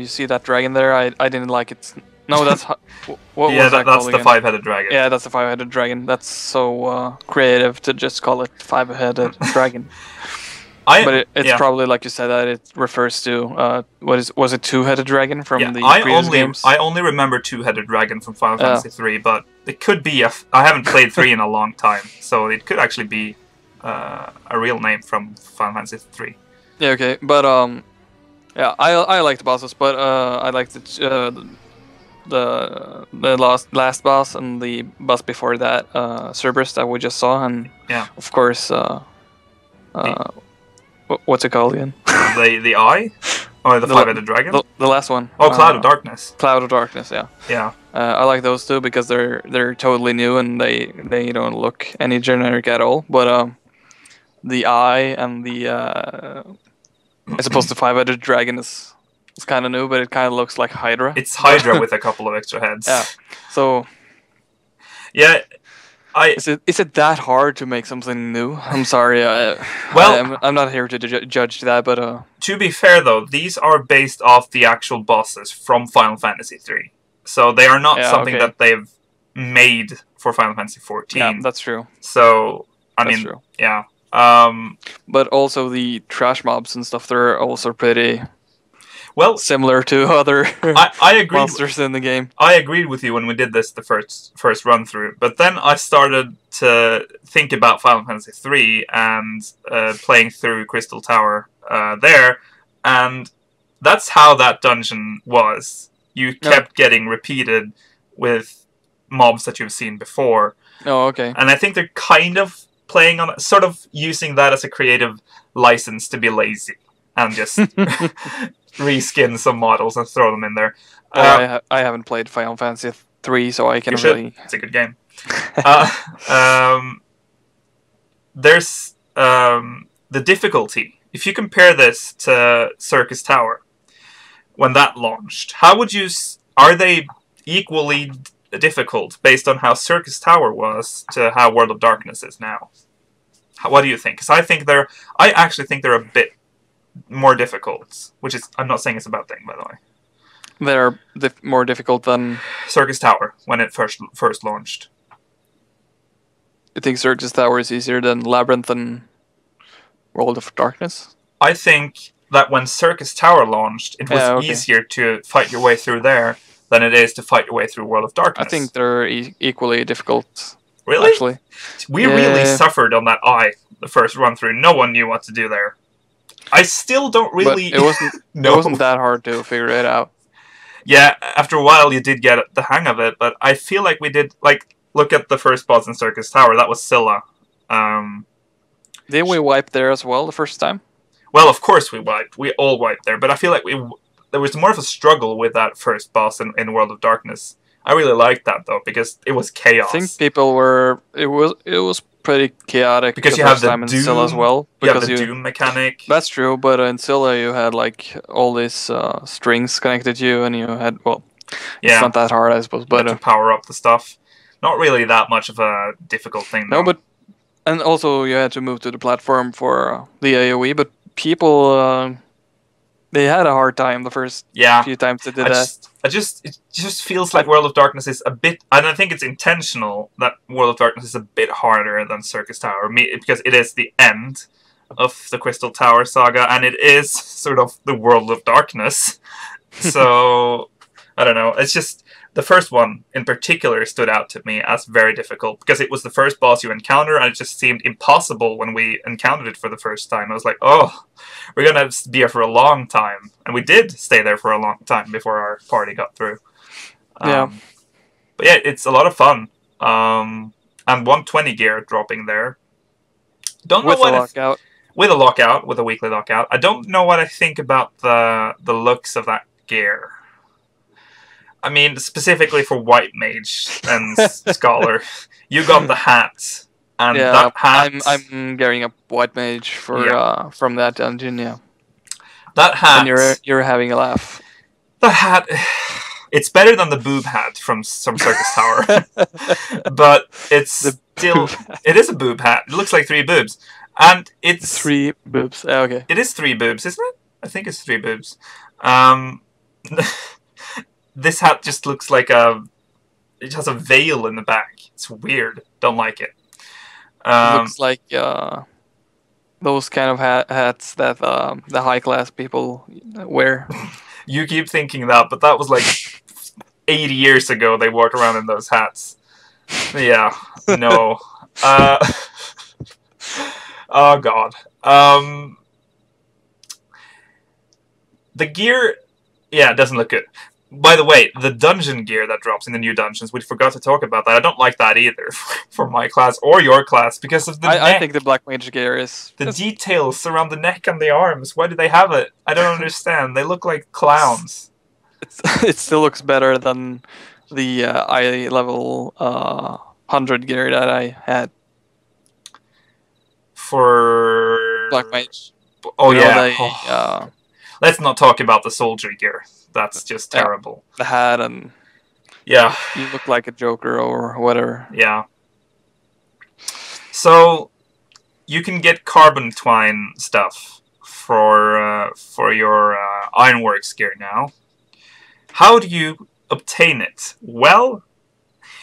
Speaker 2: see that dragon there? I didn't like it. No, that's what
Speaker 1: yeah,
Speaker 2: was that
Speaker 1: that's the five-headed dragon.
Speaker 2: Yeah, that's the five-headed dragon. That's so creative to just call it five-headed dragon. But it's probably, like you said, that it refers to was it two-headed dragon from the previous games?
Speaker 1: I only remember two-headed dragon from Final Fantasy III, but it could be I haven't played 3 in a long time, so it could actually be a real name from Final Fantasy III.
Speaker 2: Yeah, okay, but yeah, I like the bosses, but I like the last boss and the boss before that, Cerberus, that we just saw, and of course, what's it called again?
Speaker 1: the Eye? Or the five-headed dragon?
Speaker 2: The last one.
Speaker 1: Oh, Cloud of Darkness.
Speaker 2: Cloud of Darkness, yeah.
Speaker 1: Yeah.
Speaker 2: I like those two because they're totally new and they don't look any generic at all. But the Eye and the I suppose the five-headed dragon is kind of new, but it kind of looks like Hydra.
Speaker 1: It's Hydra with a couple of extra heads.
Speaker 2: Yeah. So.
Speaker 1: Yeah.
Speaker 2: Is it that hard to make something new? I'm sorry. I'm not here to judge that, but
Speaker 1: to be fair though, these are based off the actual bosses from Final Fantasy III, so they are not something that they've made for Final Fantasy XIV.
Speaker 2: Yeah, that's true.
Speaker 1: So that's
Speaker 2: true.
Speaker 1: Yeah.
Speaker 2: But also the trash mobs and stuff, they're also pretty.
Speaker 1: Well,
Speaker 2: similar to other monsters in the game.
Speaker 1: I agreed with you when we did this the first run through, but then I started to think about Final Fantasy III and playing through Crystal Tower there, and that's how that dungeon was. You kept getting repeated with mobs that you've seen before.
Speaker 2: Oh, okay.
Speaker 1: And I think they're kind of playing on, sort of using that as a creative license to be lazy and just reskin some models and throw them in there.
Speaker 2: Well, I haven't played Final Fantasy III, so I can't really...
Speaker 1: It's a good game. There's the difficulty. If you compare this to Circus Tower, when that launched, how would you... Are they equally difficult based on how Circus Tower was to how World of Darkness is now? What do you think? Because I actually think they're a bit more difficult, which is, I'm not saying it's a bad thing, by the way.
Speaker 2: They're more difficult than
Speaker 1: Circus Tower when it first launched.
Speaker 2: you think Circus Tower is easier than Labyrinth and World of Darkness?
Speaker 1: I think that when Circus Tower launched, it was easier to fight your way through there than it is to fight your way through World of Darkness.
Speaker 2: I think they're equally difficult.
Speaker 1: Really?
Speaker 2: Actually,
Speaker 1: we really suffered on that eye the first run through. No one knew what to do there. I still don't really.
Speaker 2: But it wasn't. It wasn't that hard to figure it out.
Speaker 1: Yeah, after a while you did get the hang of it, but I feel like we did. Like, look at the first boss in Circus Tower. That was Scylla.
Speaker 2: Did we wipe there as well the first time?
Speaker 1: Well, of course we wiped. We all wiped there, but I feel like there was more of a struggle with that first boss in World of Darkness. I really liked that though because it was chaos.
Speaker 2: I think people were. It was pretty chaotic
Speaker 1: because
Speaker 2: the
Speaker 1: you have
Speaker 2: first
Speaker 1: the
Speaker 2: time in
Speaker 1: Doom
Speaker 2: Scylla as well.
Speaker 1: You
Speaker 2: Because
Speaker 1: have the Doom mechanic.
Speaker 2: That's true, but in Scylla you had like all these strings connected to you, and you had it's not that hard, I suppose. But
Speaker 1: to power up the stuff, not really that much of a difficult thing.
Speaker 2: No, but and also you had to move to the platform for the AOE, but people. They had a hard time the first few times they did that.
Speaker 1: It just feels like World of Darkness is a bit, and I think it's intentional that World of Darkness is a bit harder than Circus Tower, because it is the end of the Crystal Tower saga, and it is sort of the World of Darkness. So, I don't know, it's just, the first one in particular stood out to me as very difficult, because it was the first boss you encounter, and it just seemed impossible when we encountered it for the first time. I was like, oh, we're going to be here for a long time. And we did stay there for a long time before our party got through. But yeah, it's a lot of fun. And 120 gear dropping there. Don't know what
Speaker 2: lockout.
Speaker 1: With a lockout, with a weekly lockout. I don't know what I think about the looks of that gear. I mean, specifically for White Mage and Scholar, you got the hat, and that hat.
Speaker 2: I'm gearing up White Mage for from that dungeon. Yeah,
Speaker 1: that hat.
Speaker 2: And you're having a laugh.
Speaker 1: The hat. It's better than the boob hat from Circus Tower, but it's still. It is a boob hat. It looks like 3 boobs, and it's
Speaker 2: 3 boobs. Okay.
Speaker 1: It is 3 boobs, isn't it? I think it's 3 boobs. This hat just looks like it has a veil in the back. It's weird. Don't like it.
Speaker 2: It looks like those kind of hats that the high class people wear.
Speaker 1: You keep thinking that, but that was like 80 years ago they walked around in those hats. Yeah. No. Oh, God. The gear, it doesn't look good. By the way, the dungeon gear that drops in the new dungeons, we forgot to talk about that. I don't like that either for my class or your class because of the neck.
Speaker 2: I think the Black Mage gear is...
Speaker 1: The details around the neck and the arms. Why do they have it? I don't understand. They look like clowns.
Speaker 2: It still looks better than the eye level 100 gear that I had.
Speaker 1: For...
Speaker 2: Black Mage.
Speaker 1: Oh, yeah. Let's not talk about the soldier gear. That's just terrible.
Speaker 2: The hat and...
Speaker 1: Yeah.
Speaker 2: You look like a Joker or whatever.
Speaker 1: Yeah. So, you can get carbon twine stuff for your Ironworks gear now. How do you obtain it? Well,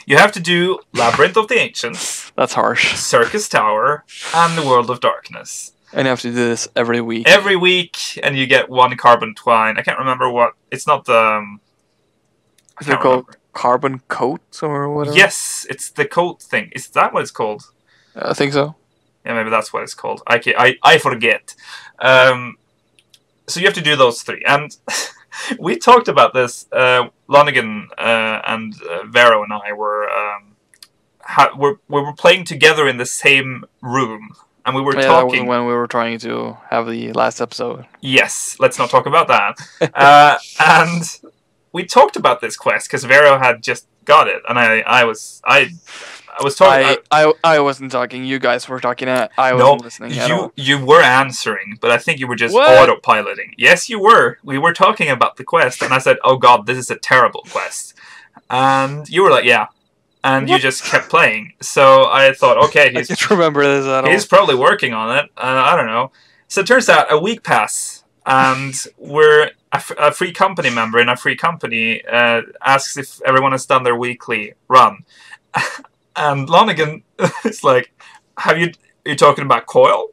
Speaker 1: you have to do Labyrinth of the Ancients.
Speaker 2: That's harsh.
Speaker 1: Circus Tower, and the World of Darkness.
Speaker 2: And you have to do this every week.
Speaker 1: Every week, and you get 1 carbon twine. I can't remember what... It's not the...
Speaker 2: Is it called carbon coat or whatever?
Speaker 1: Yes, it's the coat thing. Is that what it's called?
Speaker 2: I think so.
Speaker 1: Yeah, maybe that's what it's called. I forget. So you have to do those 3. And we talked about this. Lonigan and Vero and I were playing together in the same room. And we were talking...
Speaker 2: when we were trying to have the last episode.
Speaker 1: Yes, let's not talk about that. And we talked about this quest, because Vero had just got it. And I was talking...
Speaker 2: I wasn't talking, you guys were talking, I wasn't listening at all.
Speaker 1: You were answering, but I think you were just autopiloting. Yes, you were. We were talking about the quest, and I said, oh god, this is a terrible quest. And you were like, yeah. And you just kept playing. So I thought, okay,
Speaker 2: I can't remember this at all.
Speaker 1: He's probably working on it. I don't know. So it turns out a week passed, and we're a free company member in a free company asks if everyone has done their weekly run. And Lonigan is like, you're talking about Coil?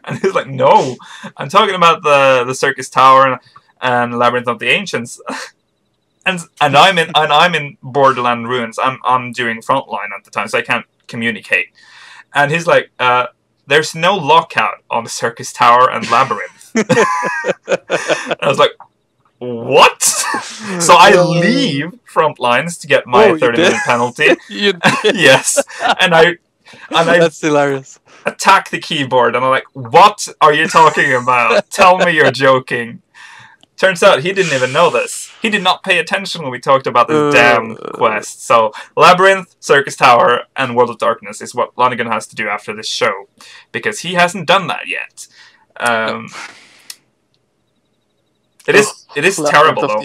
Speaker 1: And he's like, no, I'm talking about the Circus Tower and Labyrinth of the Ancients. and I'm in Borderland Ruins. I'm doing Frontline at the time, so I can't communicate. And he's like, there's no lockout on the Circus Tower and Labyrinth. And I was like, what? So I leave Frontlines to get my 30-minute penalty.
Speaker 2: You did?
Speaker 1: Yes. And I
Speaker 2: That's hilarious.
Speaker 1: Attack the keyboard, and I'm like, what are you talking about? Tell me you're joking. Turns out he didn't even know this. He did not pay attention when we talked about this damn quest. So, Labyrinth, Circus Tower, and World of Darkness is what Lonigan has to do after this show. Because he hasn't done that yet. It is terrible, though.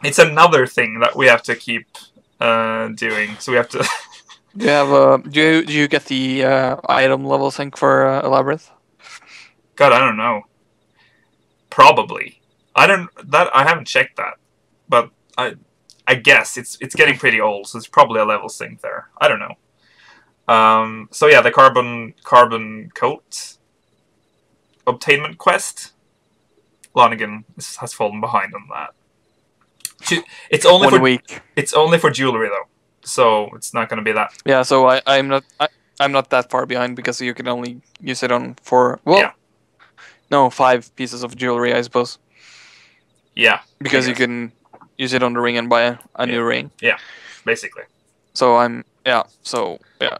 Speaker 1: It's another thing that we have to keep doing. So we have to...
Speaker 2: Do you have do you get the item level sync for Labyrinth?
Speaker 1: God, I don't know. Probably. I haven't checked that, but I guess it's getting pretty old, so it's probably a level sync there. I don't know. So yeah, the carbon coat obtainment quest. Lonigan has fallen behind on that. It's only for
Speaker 2: week.
Speaker 1: It's only for jewelry though. So it's not going to be that.
Speaker 2: Yeah, so I'm not that far behind because you can only use it on 5 pieces of jewelry, I suppose.
Speaker 1: Yeah.
Speaker 2: Because you can use it on the ring and buy a new ring.
Speaker 1: Yeah, basically.
Speaker 2: So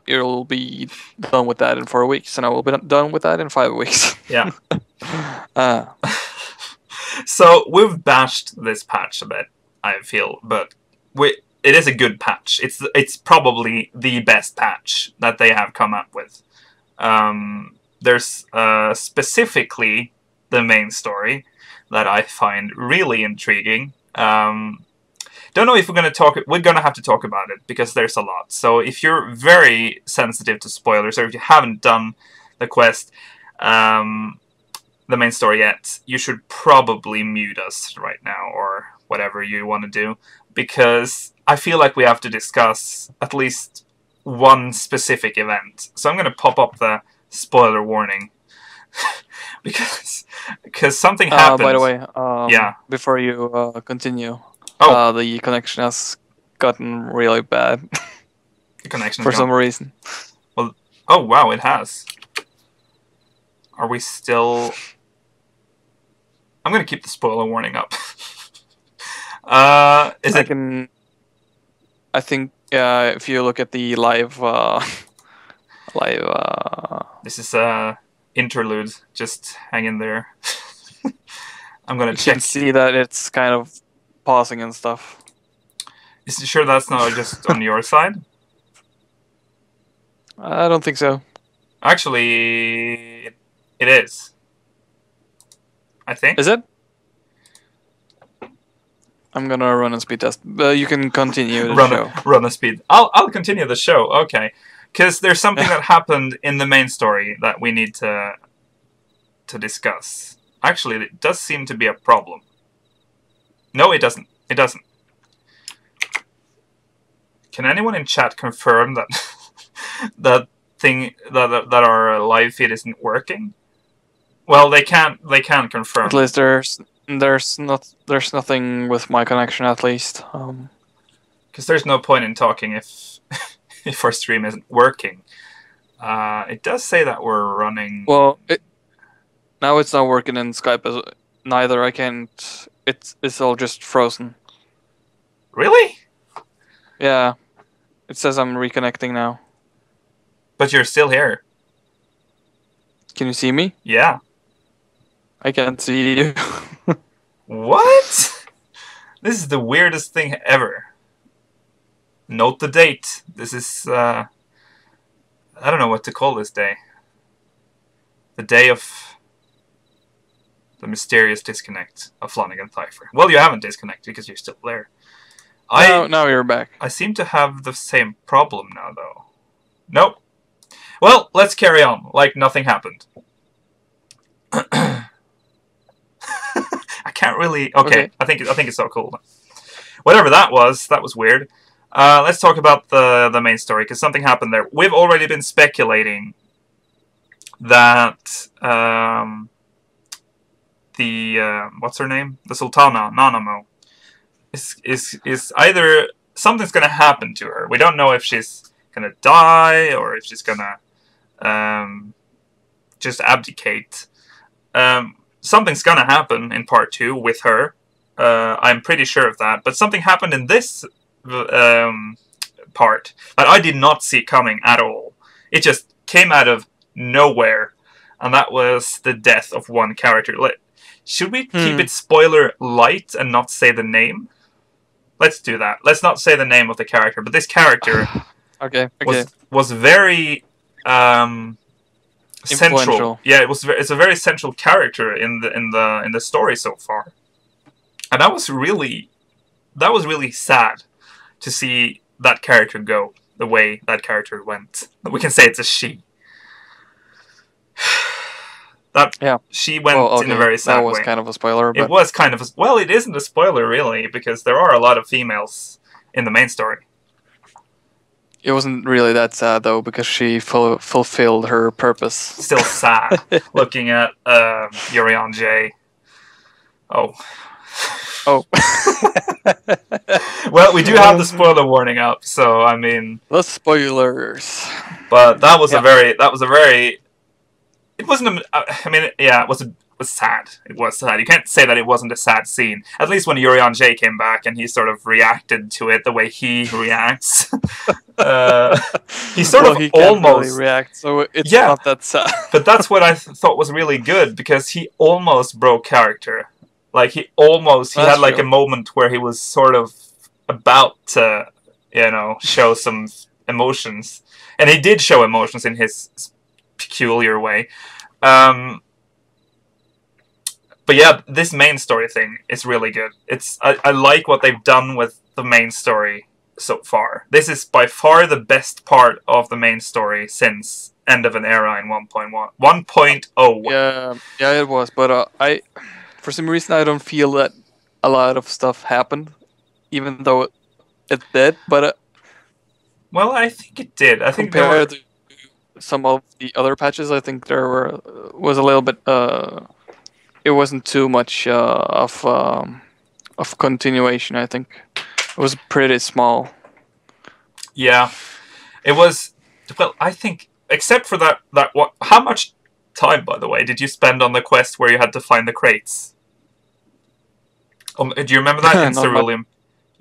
Speaker 2: you'll be done with that in 4 weeks, and I will be done with that in 5 weeks.
Speaker 1: Yeah. So we've bashed this patch a bit, I feel, but it is a good patch. It's probably the best patch that they have come up with. There's specifically the main story that I find really intriguing. Don't know if we're gonna have to talk about it because there's a lot. So if you're very sensitive to spoilers, or if you haven't done the quest, the main story yet, you should probably mute us right now or whatever you want to do, because I feel like we have to discuss at least one specific event. So I'm going to pop up the spoiler warning because something happened.
Speaker 2: By the way, before you continue, the connection has gotten really bad.
Speaker 1: The connection
Speaker 2: for some reason.
Speaker 1: Well, oh wow, it has. Are we still? I'm going to keep the spoiler warning up.
Speaker 2: I think if you look at the live,
Speaker 1: this is interlude. Just hang in there. I'm gonna check.
Speaker 2: You can see that it's kind of pausing and stuff.
Speaker 1: Is you sure that's not just on your side?
Speaker 2: I don't think so.
Speaker 1: Actually, it is. I think.
Speaker 2: Is it? I'm gonna run a speed test. You can continue the show.
Speaker 1: Run a speed. I'll continue the show. Okay, because there's something that happened in the main story that we need to discuss. Actually, it does seem to be a problem. No, it doesn't. It doesn't. Can anyone in chat confirm that that our live feed isn't working? Well, they can't confirm.
Speaker 2: At least there's nothing with my connection, at least.
Speaker 1: Because there's no point in talking if if our stream isn't working. It does say that we're running.
Speaker 2: Well, now it's not working in Skype neither. I can't. It's all just frozen.
Speaker 1: Really?
Speaker 2: Yeah, it says I'm reconnecting now.
Speaker 1: But you're still here.
Speaker 2: Can you see me?
Speaker 1: Yeah.
Speaker 2: I can't see you.
Speaker 1: What? This is the weirdest thing ever. Note the date. This is, I don't know what to call this day. The day of the mysterious disconnect of Flanagan Pfeiffer. Well, you haven't disconnected because you're still there.
Speaker 2: Now you're back.
Speaker 1: I seem to have the same problem now, though. Nope. Well, let's carry on, like nothing happened. I can't really... Okay, I think it's so cool. Whatever that was weird. Let's talk about the main story, because something happened there. We've already been speculating that what's her name? The Sultana, Nanamo, is either something's gonna happen to her. We don't know if she's gonna die or if she's gonna just abdicate. Something's gonna happen in part 2 with her. I'm pretty sure of that. But something happened in this part that I did not see coming at all. It just came out of nowhere, and that was the death of one character. Should we keep it spoiler light and not say the name? Let's do that. Let's not say the name of the character, but this character was very central. Yeah, it's a very central character in the story so far, and that was really sad to see that character go the way that character went. We can say it's a she. She went in a very sad way.
Speaker 2: That was kind of a spoiler. But...
Speaker 1: It was kind of well, it isn't a spoiler really, because there are a lot of females in the main story.
Speaker 2: It wasn't really that sad though, because she fulfilled her purpose.
Speaker 1: Still sad looking at Yurian J. Oh. Well, we do have the spoiler warning up, so I mean
Speaker 2: the spoilers.
Speaker 1: But that was a very. It wasn't. I mean, yeah, it was sad. It was sad. You can't say that it wasn't a sad scene. At least when Yurian J came back and he sort of reacted to it the way he reacts. He sort of
Speaker 2: he
Speaker 1: almost
Speaker 2: really react, so it's not that sad.
Speaker 1: But that's what I thought was really good, because he almost broke character. Like he had like a moment where he was sort of about to, show some emotions, and he did show emotions in his peculiar way. But yeah, this main story thing is really good. I like what they've done with the main story so far. This is by far the best part of the main story since End of an Era in 1.1. 1.0.
Speaker 2: Yeah, it was. But for some reason, I don't feel that a lot of stuff happened, even though it did. But
Speaker 1: well, I think it did. I think
Speaker 2: compared to some of the other patches, I think there was a little bit. It wasn't too much of continuation. I think it was pretty small.
Speaker 1: Yeah, it was. Well, I think except for that what? How much time, by the way, did you spend on the quest where you had to find the crates? Do you remember that in Cerulean?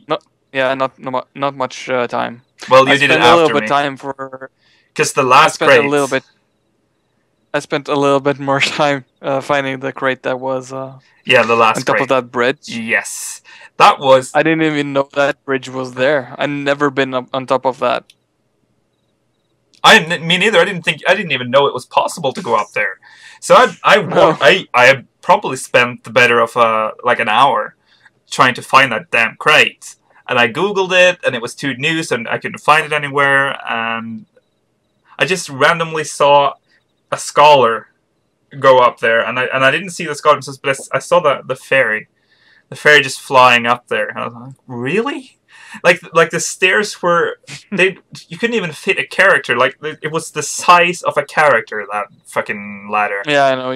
Speaker 2: Not much time.
Speaker 1: Well, you did it after me.
Speaker 2: I spent a little bit time for.
Speaker 1: Because the last crate.
Speaker 2: I spent a little bit more time finding the crate that was.
Speaker 1: The last
Speaker 2: on top of that bridge.
Speaker 1: Yes, that was.
Speaker 2: I didn't even know that bridge was there. I'd never been on top of that.
Speaker 1: Me neither. I didn't even know it was possible to go up there. So I probably spent the better of like an hour trying to find that damn crate, and I googled it, and it was too new, so I couldn't find it anywhere, and I just randomly saw a scholar go up there, and I didn't see the scholar, but I saw the ferry just flying up there, and I was like, really? Like the stairs were you couldn't even fit a character. Like it was the size of a character, that fucking ladder.
Speaker 2: Yeah, I know.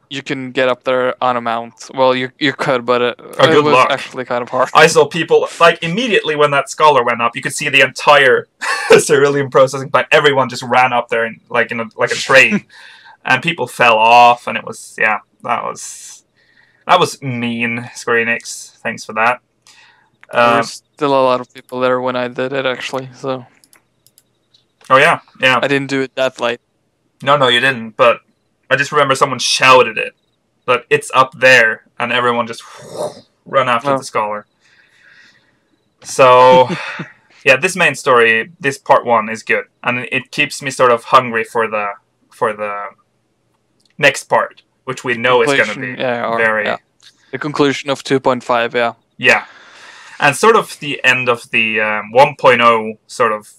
Speaker 2: You can get up there on a mount. Well, you could, but it was actually kind of hard.
Speaker 1: I saw people like immediately when that scholar went up, you could see the entire cerulean processing plant. Everyone just ran up there in a train, and people fell off, and it was that was mean, Square Enix. Thanks for that.
Speaker 2: There's still a lot of people there when I did it, actually. So.
Speaker 1: Oh yeah.
Speaker 2: I didn't do it that late.
Speaker 1: No, you didn't. But I just remember someone shouted it, that it's up there, and everyone just run after the scholar. So, yeah, this main story, this part 1 is good, and it keeps me sort of hungry for the next part, which we know is going to be
Speaker 2: the conclusion of 2.5.
Speaker 1: Yeah. And sort of the end of the 1.0 sort of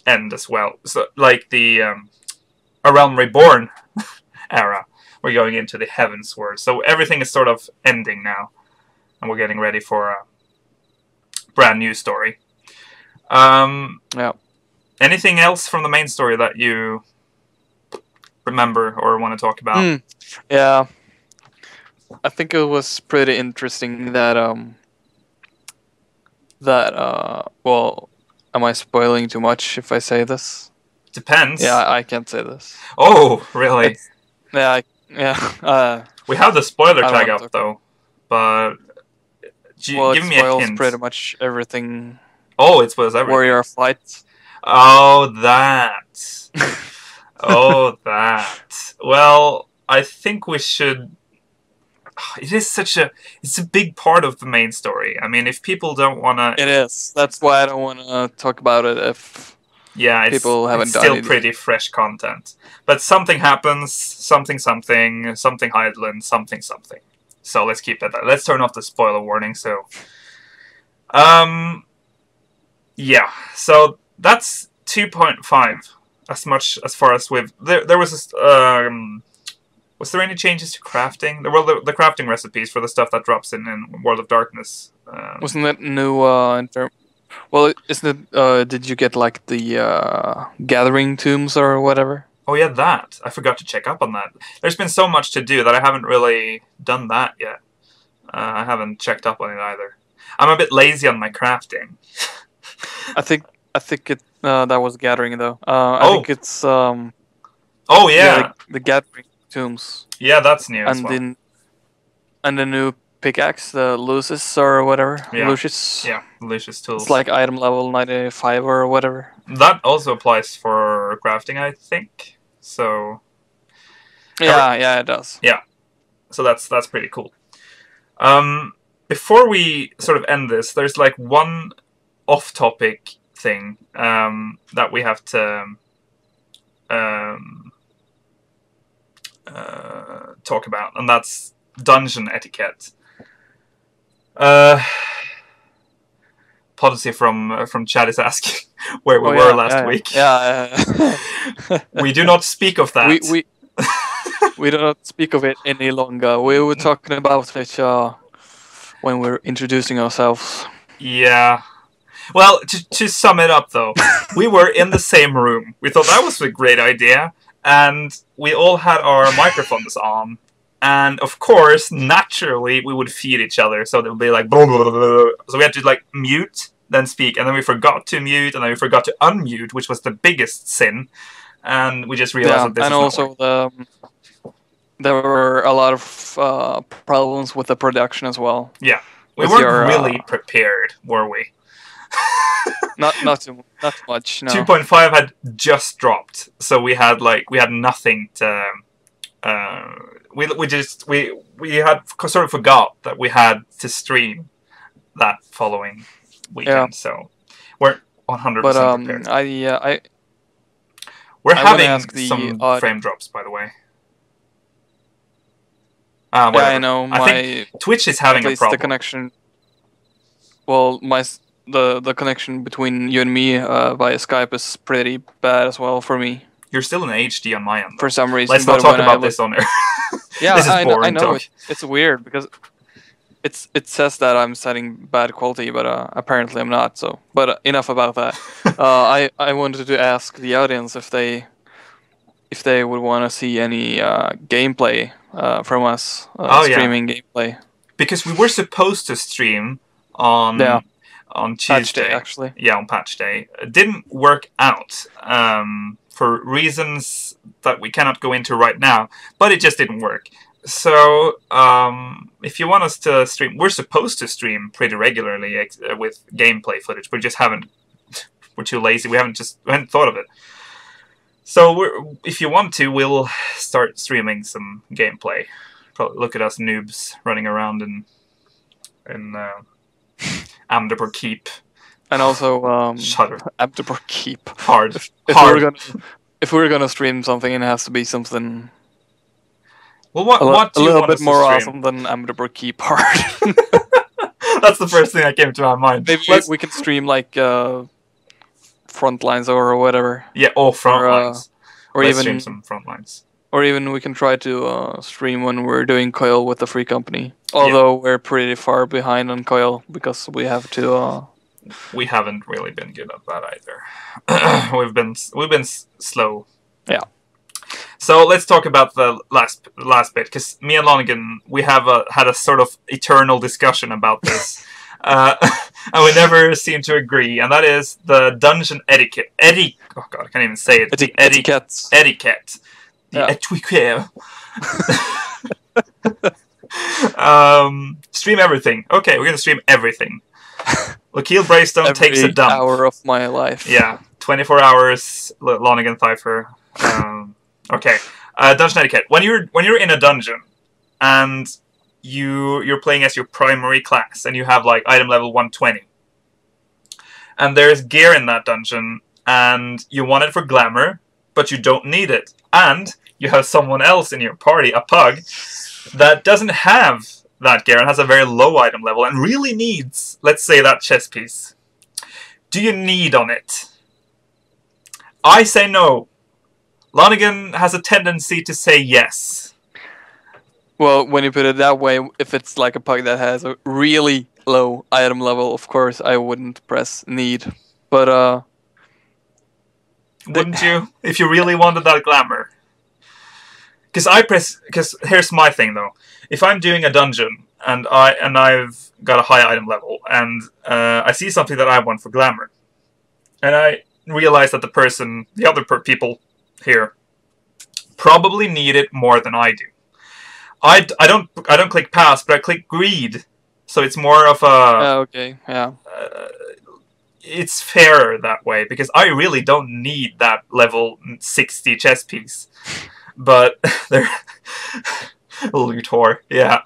Speaker 1: end as well. So, like the A Realm Reborn era. We're going into the Heavens Word. So everything is sort of ending now. And we're getting ready for a brand new story.
Speaker 2: Yeah.
Speaker 1: Anything else from the main story that you remember or want to talk about?
Speaker 2: Yeah. I think it was pretty interesting that well, am I spoiling too much if I say this?
Speaker 1: Depends.
Speaker 2: Yeah, I can't say this.
Speaker 1: Oh, really?
Speaker 2: Yeah.
Speaker 1: We have the spoiler tag up though, but give me a hint.
Speaker 2: It spoils pretty much everything.
Speaker 1: Oh, it spoils everything.
Speaker 2: Warrior of Light.
Speaker 1: Oh, that. Oh, that. Well, I think we should. It's a big part of the main story. I mean, if people don't want to...
Speaker 2: It is. That's why I don't want to talk about it if people haven't
Speaker 1: it's
Speaker 2: done
Speaker 1: still
Speaker 2: it.
Speaker 1: Pretty fresh content. But something happens, something Heidelin, something. So let's keep that. Let's turn off the spoiler warning, so... Yeah, so that's 2.5. As far as we've... There was this... Was there any changes to crafting? The crafting recipes for the stuff that drops in World of Darkness.
Speaker 2: Wasn't that new? Well, isn't it? Did you get like the gathering tombs or whatever?
Speaker 1: Oh yeah, that. I forgot to check up on that. There's been so much to do that I haven't really done that yet. I haven't checked up on it either. I'm a bit lazy on my crafting.
Speaker 2: I think it that was gathering though. I think it's
Speaker 1: Oh yeah,
Speaker 2: the gathering tombs.
Speaker 1: Yeah, that's new as well.
Speaker 2: And the new pickaxe, the Lucis or whatever.
Speaker 1: Yeah.
Speaker 2: Lucis.
Speaker 1: Yeah, Lucis tools.
Speaker 2: It's like item level 95 or whatever.
Speaker 1: That also applies for crafting, I think. So.
Speaker 2: Yeah, it does.
Speaker 1: Yeah, so that's pretty cool. Before we sort of end this, there's like one off-topic thing that we have to talk about, and that's dungeon etiquette. Policy from Chad is asking where we were last week.
Speaker 2: Yeah.
Speaker 1: We do not speak of that.
Speaker 2: We do not speak of it any longer. We were talking about it when we were introducing ourselves.
Speaker 1: Yeah. Well, to sum it up, though, we were in the same room. We thought that was a great idea, and we all had our microphones on. And, of course, naturally, we would feed each other, so it would be like... Blah, blah, blah, blah. So we had to, like, mute, then speak, and then we forgot to mute, and then we forgot to unmute, which was the biggest sin. And we just realized that this is not working.
Speaker 2: And also, there were a lot of problems with the production as well.
Speaker 1: Yeah. We weren't really prepared, were we?
Speaker 2: not too much. No.
Speaker 1: 2.5 had just dropped, so we had nothing to. We had sort of forgot that we had to stream that following weekend, so we're 100% prepared. We're having some frame drops, by the way.
Speaker 2: Yeah, I know.
Speaker 1: I think Twitch is having a problem.
Speaker 2: The connection. Well, the connection between you and me via Skype is pretty bad as well for me.
Speaker 1: You're still in HD on my end, though.
Speaker 2: For some reason.
Speaker 1: Let's not talk about this on air.
Speaker 2: Yeah,
Speaker 1: this is boring
Speaker 2: I know.
Speaker 1: talk.
Speaker 2: It's weird because it says that I'm setting bad quality, but apparently I'm not. So, but enough about that. I wanted to ask the audience if they would want to see any gameplay from us, streaming gameplay. Because
Speaker 1: we were supposed to stream on Tuesday,
Speaker 2: patch day, actually.
Speaker 1: Yeah, on patch day. It didn't work out for reasons that we cannot go into right now, but it just didn't work. So, if you want us to stream, we're supposed to stream pretty regularly with gameplay footage. We just haven't. We're too lazy. We haven't thought of it. So, if you want to, we'll start streaming some gameplay. Probably look at us noobs running around in Amdapur Keep.
Speaker 2: And also,
Speaker 1: Shudder.
Speaker 2: Amdapur Keep.
Speaker 1: Hard.
Speaker 2: If we're gonna stream something, it has to be something.
Speaker 1: Well, what do you
Speaker 2: a little
Speaker 1: want
Speaker 2: bit
Speaker 1: us to
Speaker 2: more
Speaker 1: stream?
Speaker 2: awesome than Amdapur Keep hard.
Speaker 1: That's the first thing that came to my mind.
Speaker 2: Maybe we can stream like Frontlines or whatever.
Speaker 1: Yeah, Frontlines.
Speaker 2: Or
Speaker 1: Let's
Speaker 2: even
Speaker 1: stream some Frontlines.
Speaker 2: Or even we can try to stream when we're doing Coil with the free company. Although we're pretty far behind on Coil because we have to
Speaker 1: we haven't really been good at that either. we've been slow.
Speaker 2: Yeah.
Speaker 1: So let's talk about the last bit, because me and Lonigan, we have had a sort of eternal discussion about this, and we never seem to agree. And that is the dungeon etiquette. Oh god, I can't even say it.
Speaker 2: Etiquette.
Speaker 1: Etiquette. The etiquette. Stream everything. Okay, we're gonna stream everything. Lukile Braystone takes a dump.
Speaker 2: Every hour of my life.
Speaker 1: Yeah, 24 hours. Lonigan Pfeiffer. Okay, dungeon etiquette. When you're in a dungeon, and you're playing as your primary class, and you have like item level 120, and there's gear in that dungeon, and you want it for glamour, but you don't need it, and you have someone else in your party, a pug, that doesn't have that gear and has a very low item level and really needs, let's say, that chess piece. Do you need on it? I say no. Lonigan has a tendency to say yes.
Speaker 2: Well, when you put it that way, if it's like a pug that has a really low item level, of course I wouldn't press need. But
Speaker 1: wouldn't you? If you really wanted that glamour. Because here's my thing though. If I'm doing a dungeon and I've got a high item level and I see something that I want for glamour, and I realize that the other people here probably need it more than I do. I don't click pass, but I click greed, so it's more of a.
Speaker 2: Okay, yeah.
Speaker 1: It's fairer that way because I really don't need that level 60 chess piece. But they're loot whore. Yeah,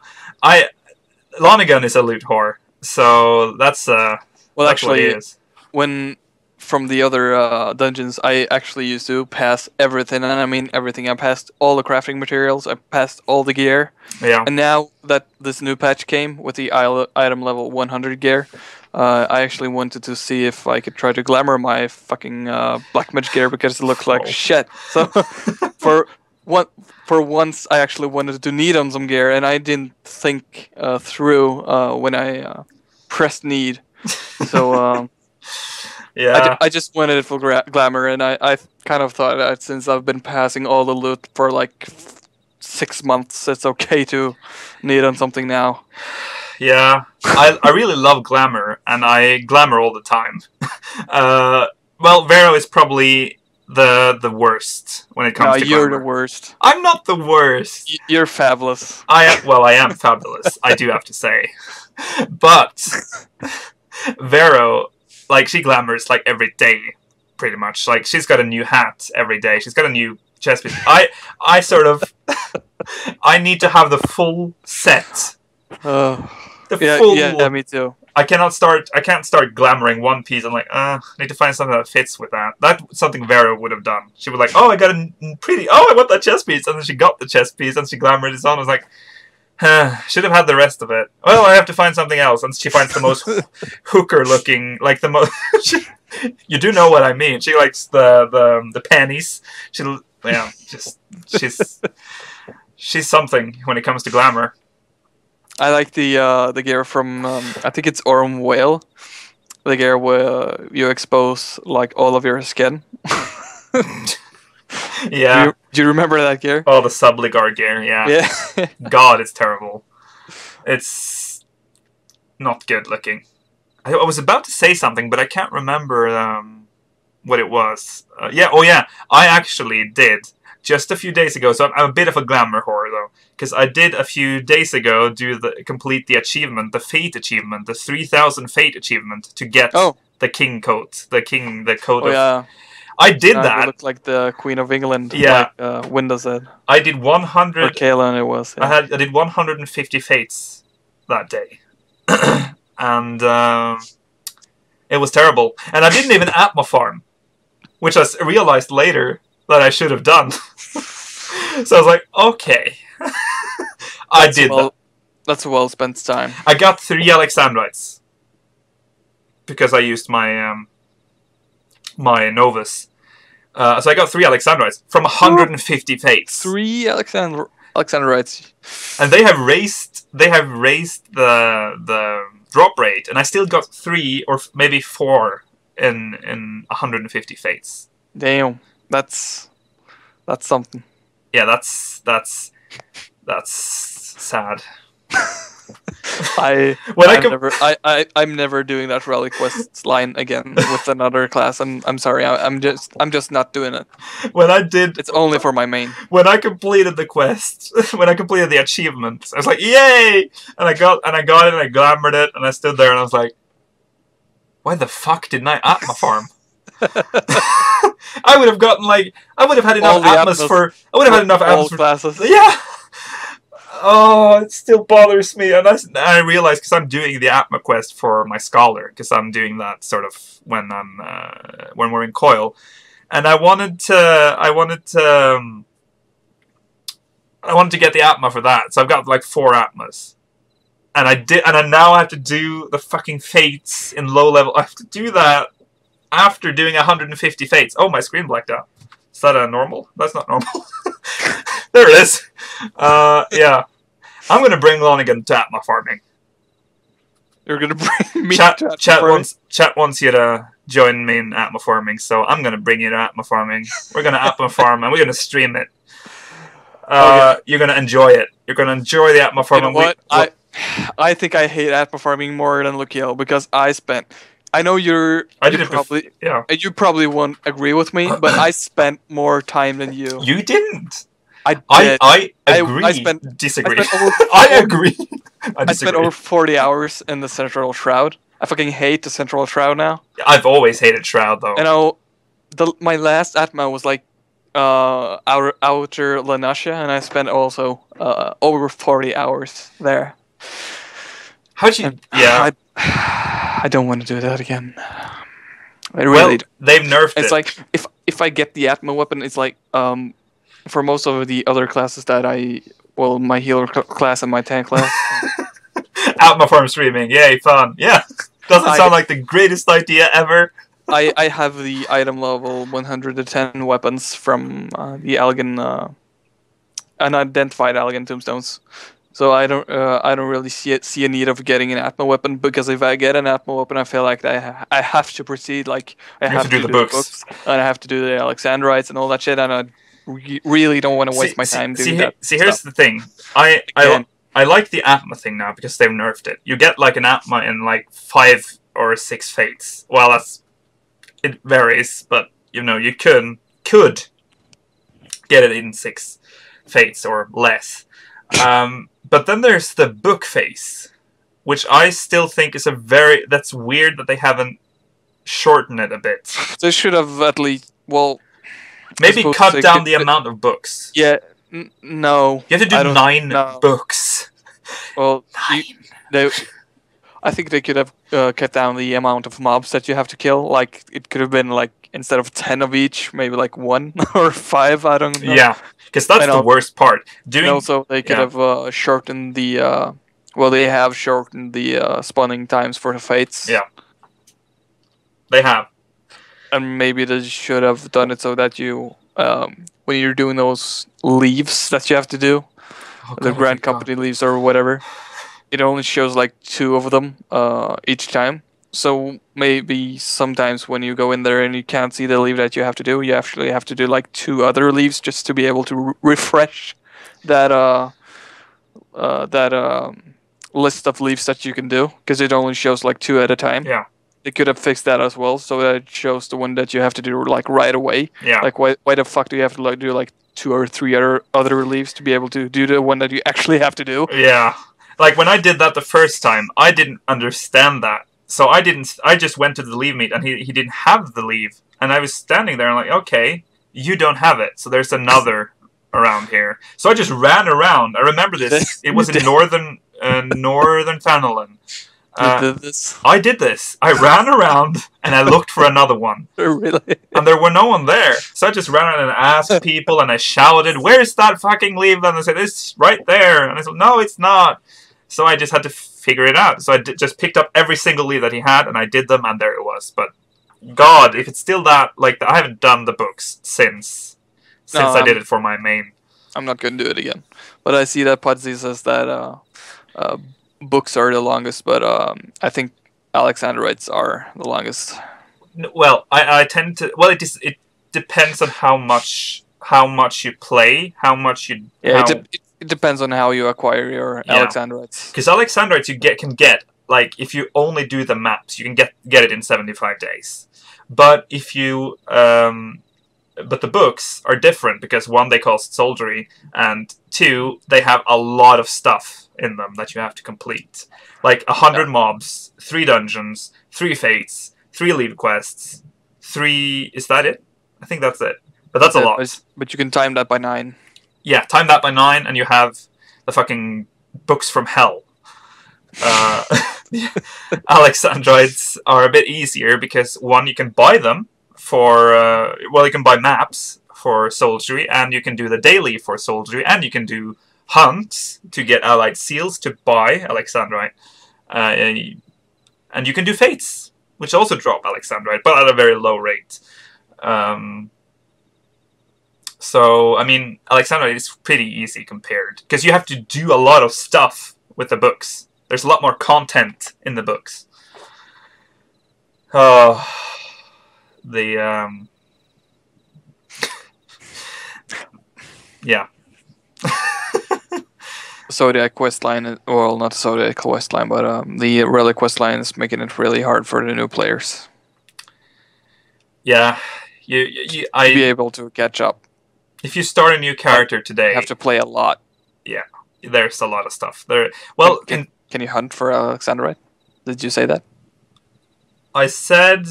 Speaker 1: Lonigan is a loot whore, so that's well, that's
Speaker 2: actually,
Speaker 1: what he is.
Speaker 2: When from the other dungeons, I actually used to pass everything, and I mean everything. I passed all the crafting materials. I passed all the gear.
Speaker 1: Yeah.
Speaker 2: And now that this new patch came with the item level 100 gear, I actually wanted to see if I could try to glamour my fucking black mage gear because it looked like shit. So for once, I actually wanted to need on some gear, and I didn't think through when I pressed need. So
Speaker 1: yeah,
Speaker 2: I just wanted it for glamour, and I kind of thought that since I've been passing all the loot for like 6 months, it's okay to need on something now.
Speaker 1: Yeah, I really love glamour, and I glamour all the time. Well, Vero is probably the worst when it comes to glamour.
Speaker 2: You're the worst.
Speaker 1: I'm not the worst.
Speaker 2: You're fabulous.
Speaker 1: I am fabulous. I do have to say, but Vero, like, she glamours like every day, pretty much. Like, she's got a new hat every day. She's got a new chest piece. I sort of I need to have the full set.
Speaker 2: Yeah, me too.
Speaker 1: I can't start glamoring one piece. I'm like, I need to find something that fits with that. That's something Vera would have done. She was like, I got a pretty, I want that chest piece. And then she got the chest piece and she glamoured it on. I was like, should have had the rest of it. Well, I have to find something else. And she finds the most hooker looking, like the most, you do know what I mean. She likes the panties. She's something when it comes to glamour.
Speaker 2: I like the gear from I think it's Orm Whale. The gear where you expose like all of your skin.
Speaker 1: Yeah.
Speaker 2: Do you remember that gear?
Speaker 1: Oh, the Subligar gear. Yeah. God, it's terrible. It's not good looking. I was about to say something, but I can't remember what it was. I actually did. Just a few days ago, so I'm a bit of a glamour whore though, because I did a few days ago complete the achievement, the Fate achievement, the 3000 Fate achievement to get the King coat, the coat of.
Speaker 2: Yeah.
Speaker 1: I did that.
Speaker 2: It looked like the Queen of England.
Speaker 1: Yeah.
Speaker 2: Like Windows said.
Speaker 1: I did 100.
Speaker 2: Or Kaelin, it was. Yeah.
Speaker 1: I did 150 Fates that day, and it was terrible. And I didn't even app my farm, which I realized later that I should have done. So I was like, okay. I did that.
Speaker 2: That's a well spent time.
Speaker 1: I got 3 Alexandrites. Because I used my my Novus. So I got 3 Alexandrites from 150 Fates.
Speaker 2: 3 Alexandrites.
Speaker 1: And they have raised the drop rate, and I still got 3 or maybe 4 in 150 fates.
Speaker 2: Damn, that's something.
Speaker 1: Yeah, that's sad.
Speaker 2: I'm never doing that rally quest line again with another class. I'm sorry. I'm just not doing it. It's only for my main.
Speaker 1: When I completed the quest, when I completed the achievement, I was like, "Yay!" And I got it, and I glamoured it, and I stood there, and I was like, "Why the fuck didn't I Atma farm?" I would have gotten I would have had enough Atmas for. I would have had enough Atmas for
Speaker 2: classes.
Speaker 1: Yeah. Oh, it still bothers me, and I realize because I'm doing the Atma quest for my scholar, because I'm doing that sort of when we're in Coil, and I wanted to get the Atma for that, so I've got like 4 Atmas, and I now have to do the fucking fates in low level. I have to do that after doing 150 fates. Oh, my screen blacked out. Is that a normal? That's not normal. There it is. Yeah. I'm going to bring Lonigan to Atma farming.
Speaker 2: You're going to bring me
Speaker 1: to Atma farming? Chat wants you to join me in Atma farming, so I'm going to bring you to Atma farming. We're going to Atma farm, and we're going to stream it. Okay. You're going to enjoy it. You're going to enjoy the Atma farming.
Speaker 2: You know what? I think I hate Atma farming more than Lukile, because I know you probably won't agree with me, but I spent more time than you.
Speaker 1: You didn't.
Speaker 2: I did.
Speaker 1: I agree. Disagree. I agree.
Speaker 2: I spent over 40 hours in the Central Shroud. I fucking hate the Central Shroud now.
Speaker 1: I've always hated Shroud, though.
Speaker 2: And my last Atma was like outer Lanasha, and I spent also over 40 hours there.
Speaker 1: How'd you? Yeah.
Speaker 2: I don't want to do that again. I really don't.
Speaker 1: They've nerfed it.
Speaker 2: It's like if I get the Atma weapon, it's like for most of the other classes that my healer class and my tank class.
Speaker 1: Atma farm streaming, yay, fun. Yeah, doesn't sound like the greatest idea ever.
Speaker 2: I have the item level 110 weapons from the Algan, unidentified Algan tombstones. So I don't really see a need of getting an Atma weapon, because if I get an Atma weapon, I feel like I have to proceed. Like I have to do the books, and I have to do the Alexandrites and all that shit, and I really don't want to waste my time doing that.
Speaker 1: See, here's the thing. I like the Atma thing now because they've nerfed it. You get like an Atma in like 5 or 6 fates. Well, it varies, but you could get it in 6 fates or less. But then there's the book phase, which I still think is that's weird that they haven't shortened it a bit.
Speaker 2: They should have at least,
Speaker 1: maybe cut down the amount of books.
Speaker 2: Yeah, no.
Speaker 1: You have to do 9 books.
Speaker 2: Well, 9. I think they could have cut down the amount of mobs that you have to kill. Like, it could have been like, instead of 10 of each, maybe like 1 or 5, I don't know.
Speaker 1: Yeah. Because that's the worst part.
Speaker 2: Also, they could have shortened the... they have shortened the spawning times for the fates.
Speaker 1: Yeah. They have.
Speaker 2: And maybe they should have done it so that you... when you're doing those leaves that you have to do, the Grand Company leaves or whatever, it only shows like 2 of them each time. So maybe sometimes when you go in there and you can't see the leave that you have to do, you actually have to do like 2 other leaves just to be able to refresh that list of leaves that you can do, because it only shows like 2 at a time.
Speaker 1: Yeah.
Speaker 2: They could have fixed that as well, so that it shows the one that you have to do like right away.
Speaker 1: Yeah.
Speaker 2: Like why the fuck do you have to do like 2 or 3 other leaves to be able to do the one that you actually have to do?
Speaker 1: Yeah. Like when I did that the first time, I didn't understand that. So I just went to the leave meet, and he didn't have the leave. And I was standing there and like, okay, you don't have it. So there's another around here. So I just ran around. I remember this. It was in northern Fanalan.
Speaker 2: You did this?
Speaker 1: I did this. I ran around and I looked for another one.
Speaker 2: Really?
Speaker 1: And there were no one there. So I just ran around and asked people, and I shouted, "Where's that fucking leave?" And they said, "It's right there." And I said, "No, it's not." So I just had to figure it out. So I just picked up every single leave that he had, and I did them, and there it was. But God, if it's still that, like, I haven't done the books since I did it for my main.
Speaker 2: I'm not going to do it again. But I see that Pudsey says that books are the longest, but I think Alexandrites are the longest.
Speaker 1: Well, I tend to. Well, it depends on how much you play, how much you.
Speaker 2: Yeah, it depends on how you acquire your Alexandrites.
Speaker 1: Because Alexandrites can get like if you only do the maps, you can get it in 75 days. But if you but the books are different because one, they cost soldiery, and two, they have a lot of stuff in them that you have to complete. Like 100 mobs, 3 dungeons, 3 fates, 3 leave quests, 3... Is that it? I think that's it. But that's a lot.
Speaker 2: But you can time that by 9.
Speaker 1: Yeah, time that by 9, and you have the fucking books from hell. Alexandrites are a bit easier because, one, you can buy them for... well, you can buy maps for soldiery, and you can do the daily for soldiery, and you can do hunts to get allied seals to buy Alexandrite. And you can do fates, which also drop Alexandrite, but at a very low rate. So, I mean, Alexandrite is pretty easy compared, because you have to do a lot of stuff with the books. There's a lot more content in the books. Oh, yeah.
Speaker 2: Zodiac questline, well, not Zodiac questline, but the Relic questline is making it really hard for the new players.
Speaker 1: Yeah,
Speaker 2: to be able to catch up.
Speaker 1: If you start a new character today,
Speaker 2: you have to play a lot.
Speaker 1: Yeah, there's a lot of stuff there. Well,
Speaker 2: can you hunt for Alexandrite? Did you say that?
Speaker 1: I said,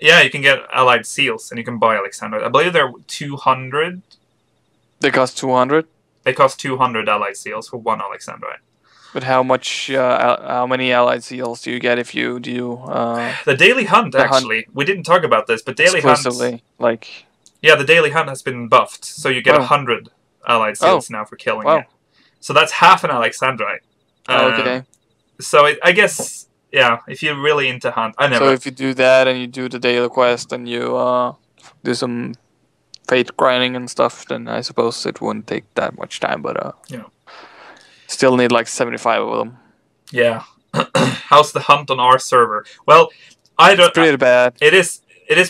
Speaker 1: yeah, you can get allied seals and you can buy Alexandrite. I believe they're 200.
Speaker 2: They cost 200.
Speaker 1: They cost 200 allied seals for 1 Alexandrite.
Speaker 2: But how many allied seals do you get if you do?
Speaker 1: The daily hunt, actually. We didn't talk about this, but daily hunt.
Speaker 2: Like.
Speaker 1: Yeah, the daily hunt has been buffed, so you get 100 allied seals now for killing it. So that's half an Alexandrite.
Speaker 2: Okay.
Speaker 1: So I guess, yeah, if you're really into hunt,
Speaker 2: So if you do that and you do the daily quest and you do some fate grinding and stuff, then I suppose it wouldn't take that much time. But still need like 75 of them.
Speaker 1: Yeah. How's the hunt on our server? Well,
Speaker 2: It's pretty bad.
Speaker 1: It is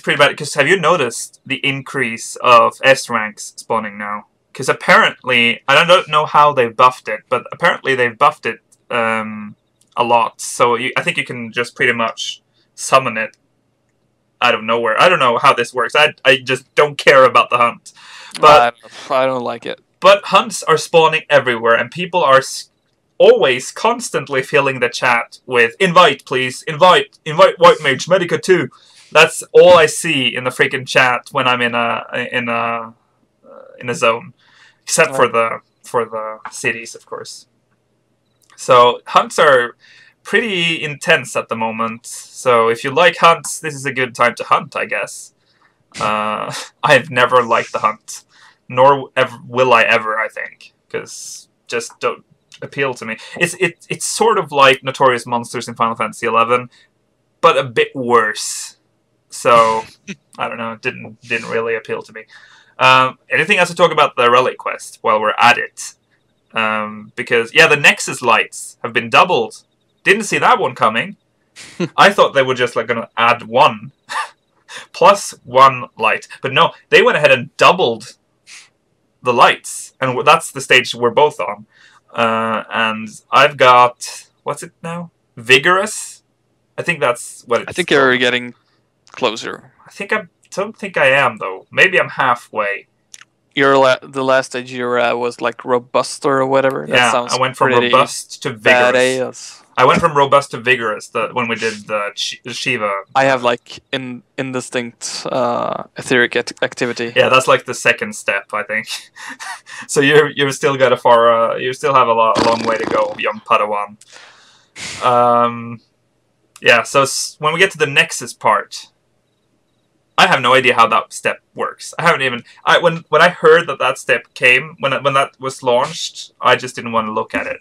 Speaker 1: pretty bad, because have you noticed the increase of S ranks spawning now? Because apparently, I don't know how they've buffed it, but apparently they've buffed it a lot. So I think you can just pretty much summon it out of nowhere. I don't know how this works. I just don't care about the hunt. But
Speaker 2: I don't like it.
Speaker 1: But hunts are spawning everywhere, and people are always constantly filling the chat with invite, please, invite White Mage Medica 2. That's all I see in the freaking chat when I'm in a zone, except for the cities, of course. So hunts are pretty intense at the moment. So if you like hunts, this is a good time to hunt, I guess. I've never liked the hunt, nor will I ever, I think, because just don't appeal to me. It's sort of like Notorious Monsters in Final Fantasy XI, but a bit worse. So I don't know, it didn't really appeal to me. Anything else to talk about the Relic quest while we're at it? Because yeah, the Nexus lights have been doubled. Didn't see that one coming. I thought they were just like gonna add 1 plus 1 light, but no, they went ahead and doubled the lights, and that's the stage we're both on. And I've got, what's it now? Vigorous? I think that's what it's
Speaker 2: I think you're getting closer.
Speaker 1: I don't think I am, though. Maybe I'm halfway.
Speaker 2: The last stage you were at was like robust or whatever.
Speaker 1: Yeah, I went from robust to vigorous. I went from robust to vigorous when we did the Shiva.
Speaker 2: I have like indistinct etheric activity.
Speaker 1: Yeah, that's like the second step, I think. So you've still got you still have a long way to go, young Padawan. Yeah, so when we get to the Nexus part, I have no idea how that step works. I haven't even... when I heard that step came, when that was launched, I just didn't want to look at it.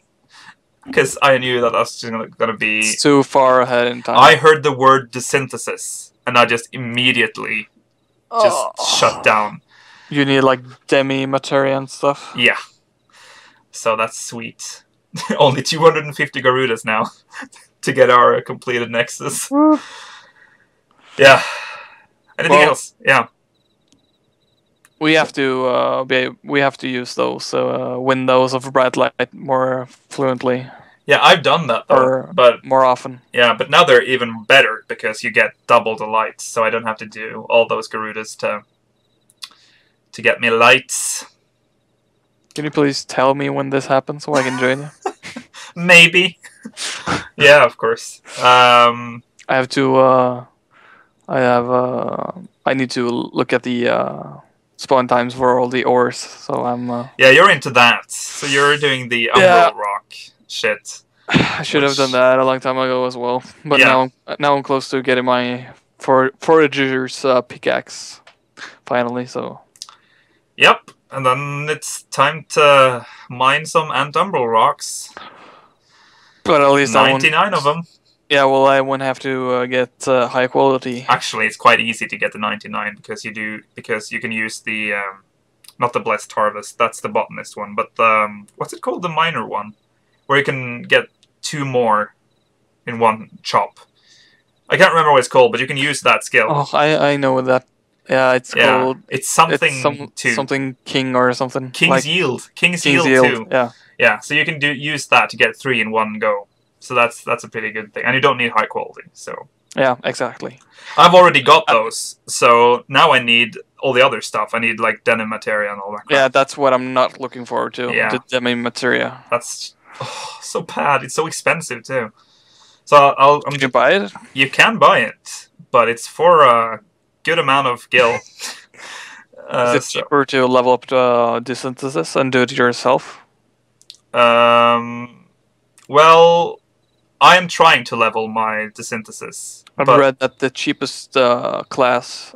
Speaker 1: Because I knew that was going to be...
Speaker 2: It's too far ahead in time.
Speaker 1: I heard the word desynthesis, and I just immediately shut down.
Speaker 2: You need like demi-materia and stuff?
Speaker 1: Yeah. So that's sweet. Only 250 Garudas now to get our completed Nexus. Yeah. Anything else? Yeah.
Speaker 2: We have to use those windows of bright light more fluently.
Speaker 1: Yeah, I've done that though, but
Speaker 2: more often.
Speaker 1: Yeah, but now they're even better because you get double the lights, so I don't have to do all those Garudas to get me lights.
Speaker 2: Can you please tell me when this happens so I can join you?
Speaker 1: Maybe. Yeah, of course. I
Speaker 2: have to. I need to look at the spawn times for all the ores. So I'm.
Speaker 1: Yeah, you're into that. So you're doing the Umbral rock shit.
Speaker 2: I should have done that a long time ago as well. But now I'm close to getting my forager's pickaxe finally. So.
Speaker 1: Yep, and then it's time to mine some Umbral rocks.
Speaker 2: But at least
Speaker 1: 99 of them.
Speaker 2: Yeah, well, I won't have to get high quality.
Speaker 1: Actually, it's quite easy to get the 99 because you can use the not the Blessed Harvest. That's the botanist one, but what's it called? The miner one, where you can get 2 more in one chop. I can't remember what it's called, but you can use that skill.
Speaker 2: Oh, I know that. Yeah, it's called.
Speaker 1: It's something
Speaker 2: something king or something.
Speaker 1: King's Yield. King's Yield 2.
Speaker 2: Yeah.
Speaker 1: Yeah, so you can use that to get 3 in one go. So that's a pretty good thing, and you don't need high quality. So
Speaker 2: yeah, exactly.
Speaker 1: I've already got those, so now I need all the other stuff. I need like denim materia and all that crap.
Speaker 2: Yeah, that's what I'm not looking forward to.
Speaker 1: Yeah.
Speaker 2: The denim materia.
Speaker 1: That's so bad. It's so expensive too. So
Speaker 2: Can you buy it?
Speaker 1: You can buy it, but it's for a good amount of gil.
Speaker 2: Is it cheaper to level up the desynthesis and do it yourself?
Speaker 1: Well, I am trying to level my desynthesis.
Speaker 2: I've read that the cheapest class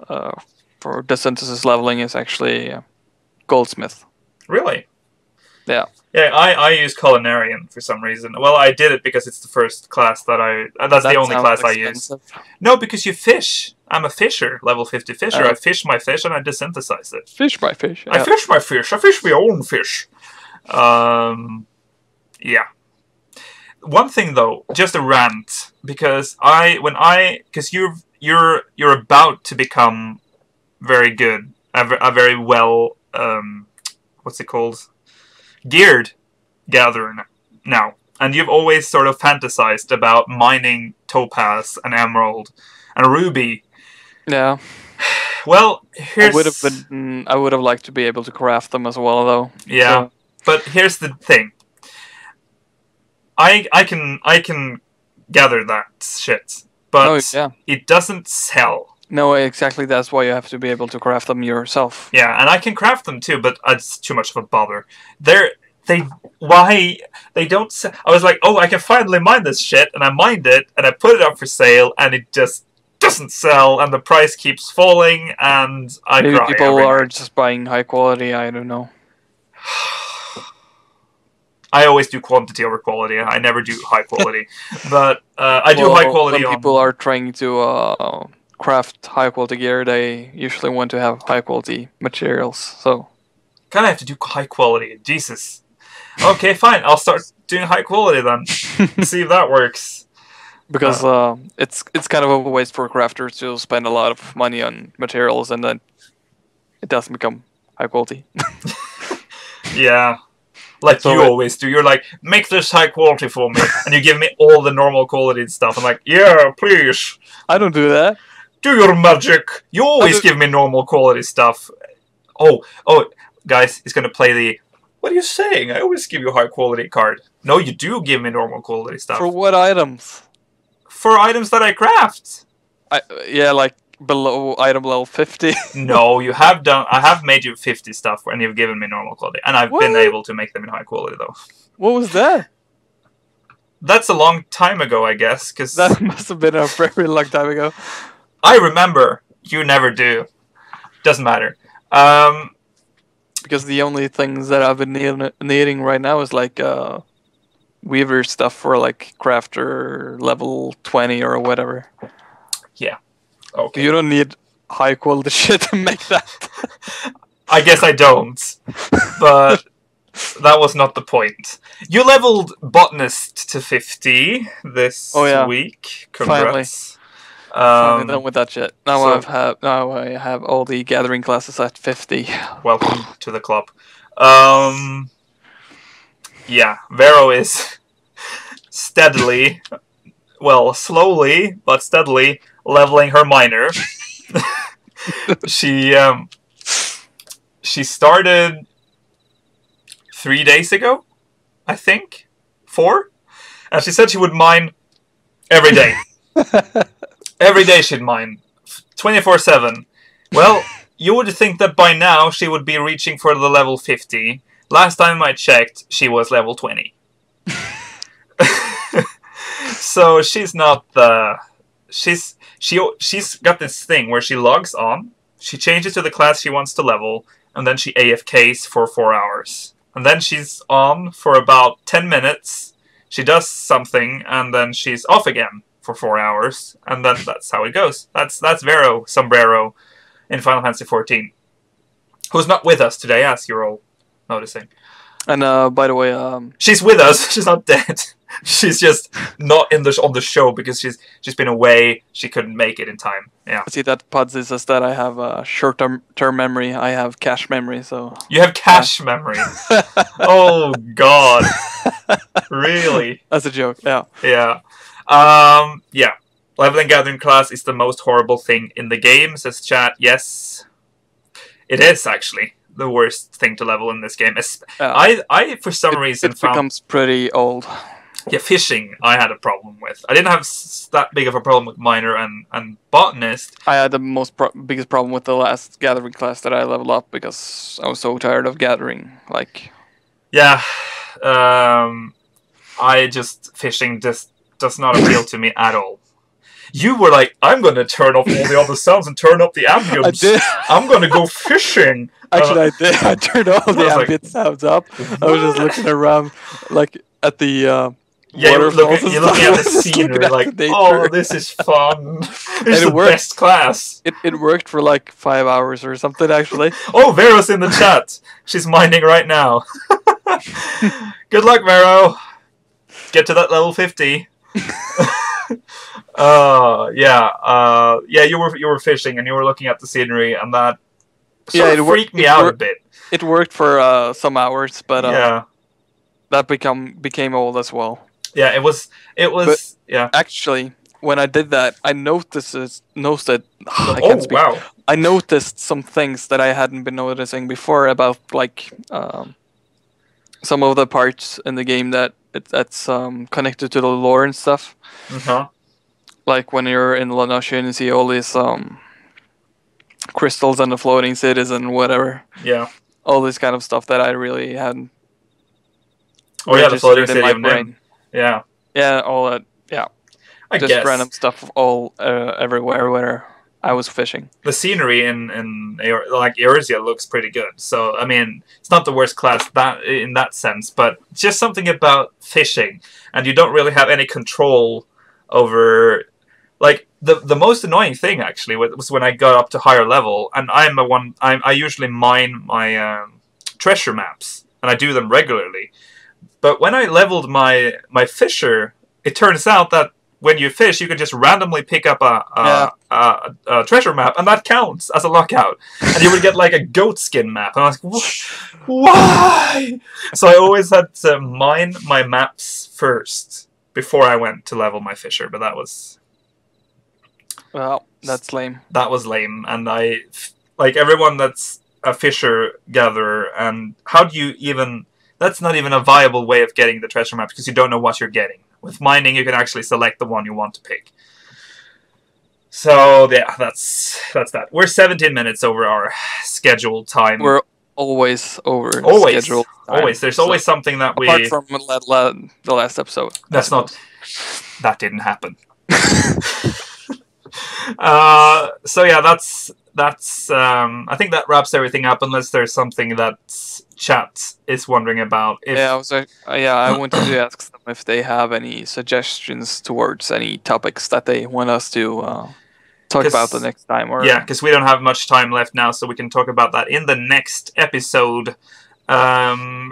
Speaker 2: for desynthesis leveling is actually Goldsmith.
Speaker 1: Really?
Speaker 2: Yeah.
Speaker 1: Yeah, I use Culinarian for some reason. Well, I did it because it's the first class that that's the only class expensive. I use. No, because you fish. I'm a fisher, level 50 fisher. I fish my fish and I desynthesize it.
Speaker 2: Fish my fish. Yeah.
Speaker 1: I fish my fish. I fish my own fish. Yeah. One thing though, just a rant, because you're about to become very good, a very well what's it called, geared gatherer now, and you've always sort of fantasized about mining topaz and emerald and ruby.
Speaker 2: Yeah.
Speaker 1: Well,
Speaker 2: I would have liked to be able to craft them as well, though.
Speaker 1: Yeah, so. But here's the thing. I can gather that shit, but it doesn't sell.
Speaker 2: No, exactly. That's why you have to be able to craft them yourself.
Speaker 1: Yeah, and I can craft them too, but it's too much of a bother. Why they don't sell? I was like, oh, I can finally mine this shit, and I mined it, and I put it up for sale, and it just doesn't sell, and the price keeps falling, and
Speaker 2: Maybe people are just buying high quality. I don't know.
Speaker 1: I always do quantity over quality. I never do high quality, but I do high quality.
Speaker 2: When people are trying to craft high quality gear, they usually want to have high quality materials. So
Speaker 1: kind of have to do high quality. Jesus. Okay, fine. I'll start doing high quality then. See if that works.
Speaker 2: Because it's kind of a waste for crafters to spend a lot of money on materials and then it doesn't become high quality.
Speaker 1: Yeah. Like you always do. You're like, make this high quality for me. And you give me all the normal quality stuff. I'm like, yeah, please.
Speaker 2: I don't do that.
Speaker 1: Do your magic. You always give me normal quality stuff. Oh, guys, he's going to play the, what are you saying? I always give you a high quality card. No, you do give me normal quality stuff.
Speaker 2: For what items?
Speaker 1: For items that I craft.
Speaker 2: Yeah, like below item level 50.
Speaker 1: No, you have done. I have made you 50 stuff, and you've given me normal quality, and I've been able to make them in high quality though.
Speaker 2: What was that?
Speaker 1: That's a long time ago, I guess. Cause
Speaker 2: that must have been a very long time ago.
Speaker 1: I remember. You never do. Doesn't matter.
Speaker 2: Because the only things that I've been needing right now is like Weaver stuff for like crafter level 20 or whatever.
Speaker 1: Yeah. Okay.
Speaker 2: You don't need high quality shit to make that.
Speaker 1: I guess I don't. But That was not the point. You leveled botanist to 50 this week. Congrats.
Speaker 2: Finally done with that shit. Now I have all the gathering classes at 50.
Speaker 1: Welcome to the club. Yeah, Vero is steadily, well, slowly but steadily leveling her miner. She started 3 days ago, I think, 4, and she said she would mine every day. Every day she'd mine, 24/7. Well, you would think that by now she would be reaching for the level 50. Last time I checked, she was level 20. So she's not the... She's got this thing where she logs on, she changes to the class she wants to level, and then she AFKs for 4 hours. And then she's on for about 10 minutes, she does something, and then she's off again for 4 hours, and then that's how it goes. That's Vero Sombrero in Final Fantasy XIV, who's not with us today, as you're all noticing.
Speaker 2: And by the way,
Speaker 1: she's with us. She's not dead. She's just not on the show because she's been away. She couldn't make it in time. Yeah.
Speaker 2: See that Pudsey says that I have short-term memory. I have cache memory. So
Speaker 1: you have cache memory. Oh God. Really?
Speaker 2: That's a joke. Yeah.
Speaker 1: Yeah. Yeah. Leveling gathering class is the most horrible thing in the game, says chat. Yes, it is actually the worst thing to level in this game. I for some reason found...
Speaker 2: becomes pretty old.
Speaker 1: Yeah, fishing I had a problem with. I didn't have that big of a problem with miner and botanist.
Speaker 2: I had the biggest problem with the last gathering class that I leveled up because I was so tired of gathering. Like,
Speaker 1: yeah, fishing just does not appeal to me at all. You were like, I'm going to turn off all the other sounds and turn up the ambience.
Speaker 2: I did.
Speaker 1: I'm going to go fishing.
Speaker 2: Actually, I did. I turned all the ambient sounds up. I was just looking around, like, at the
Speaker 1: you're looking at the scenery, like, oh, this is fun. This is the best class.
Speaker 2: It worked for, like, 5 hours or something, actually.
Speaker 1: Oh, Vero's in the chat. She's mining right now. Good luck, Vero. Get to that level 50. You were fishing and you were looking at the scenery, and that freaked me out a bit.
Speaker 2: It worked for some hours, but that became old as well.
Speaker 1: Yeah, it was.
Speaker 2: Actually, when I did that, I noticed.
Speaker 1: Wow!
Speaker 2: I noticed some things that I hadn't been noticing before about, like, some of the parts in the game that's connected to the lore and stuff. Like when you're in La Noche and you see all these crystals and the floating cities and whatever.
Speaker 1: Yeah.
Speaker 2: All this kind of stuff that I really hadn't.
Speaker 1: Oh yeah, the floating city of Nim. Yeah.
Speaker 2: Yeah, all that. Yeah.
Speaker 1: I guess
Speaker 2: random stuff all everywhere where I was fishing.
Speaker 1: The scenery in like Eorzea looks pretty good. So I mean, it's not the worst class in that sense, but just something about fishing, and you don't really have any control over. Like, the most annoying thing, actually, was when I got up to higher level, and I usually mine my treasure maps, and I do them regularly. But when I leveled my fisher, it turns out that when you fish, you can just randomly pick up a treasure map, and that counts as a lockout. And you would get, like, a goat skin map, and I was like, why? So I always had to mine my maps first before I went to level my fisher, but that was...
Speaker 2: Well, that's lame.
Speaker 1: That was lame, and like, everyone that's a fisher gatherer, and how do you even... That's not even a viable way of getting the treasure map, because you don't know what you're getting. With mining, you can actually select the one you want to pick. So, yeah, that's that. We're 17 minutes over our scheduled time.
Speaker 2: We're always over scheduled time.
Speaker 1: Always. There's always something that we...
Speaker 2: Apart from the last episode.
Speaker 1: That's not... That didn't happen. So yeah, that's I think that wraps everything up, unless there's something that chat is wondering about.
Speaker 2: I wanted to ask them if they have any suggestions towards any topics that they want us to talk about the next time. Or
Speaker 1: yeah, because we don't have much time left now, so we can talk about that in the next episode.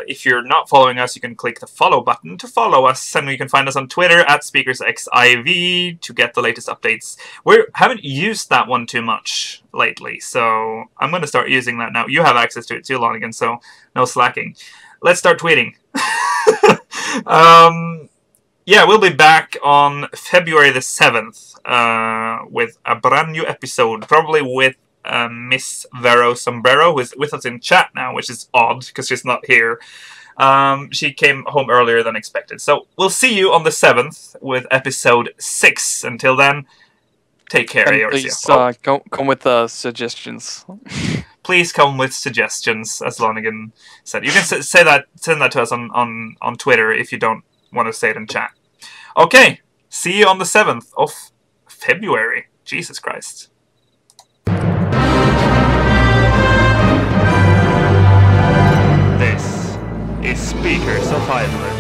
Speaker 1: If you're not following us, you can click the follow button to follow us, and you can find us on Twitter at SpeakersXIV to get the latest updates. We haven't used that one too much lately, so I'm going to start using that now. You have access to it too, Lonigan, so no slacking. Let's start tweeting. Yeah, we'll be back on February the 7th with a brand new episode, probably with Miss Vero Sombrero, who is with us in chat now, which is odd because she's not here. She came home earlier than expected. So we'll see you on the 7th with episode 6. Until then, take care,
Speaker 2: and please come with suggestions.
Speaker 1: Please come with suggestions, as Lonigan said. You can send that to us on Twitter if you don't want to say it in chat. Okay, see you on the 7th of February. Jesus Christ. This is Speakers of Hildebrand.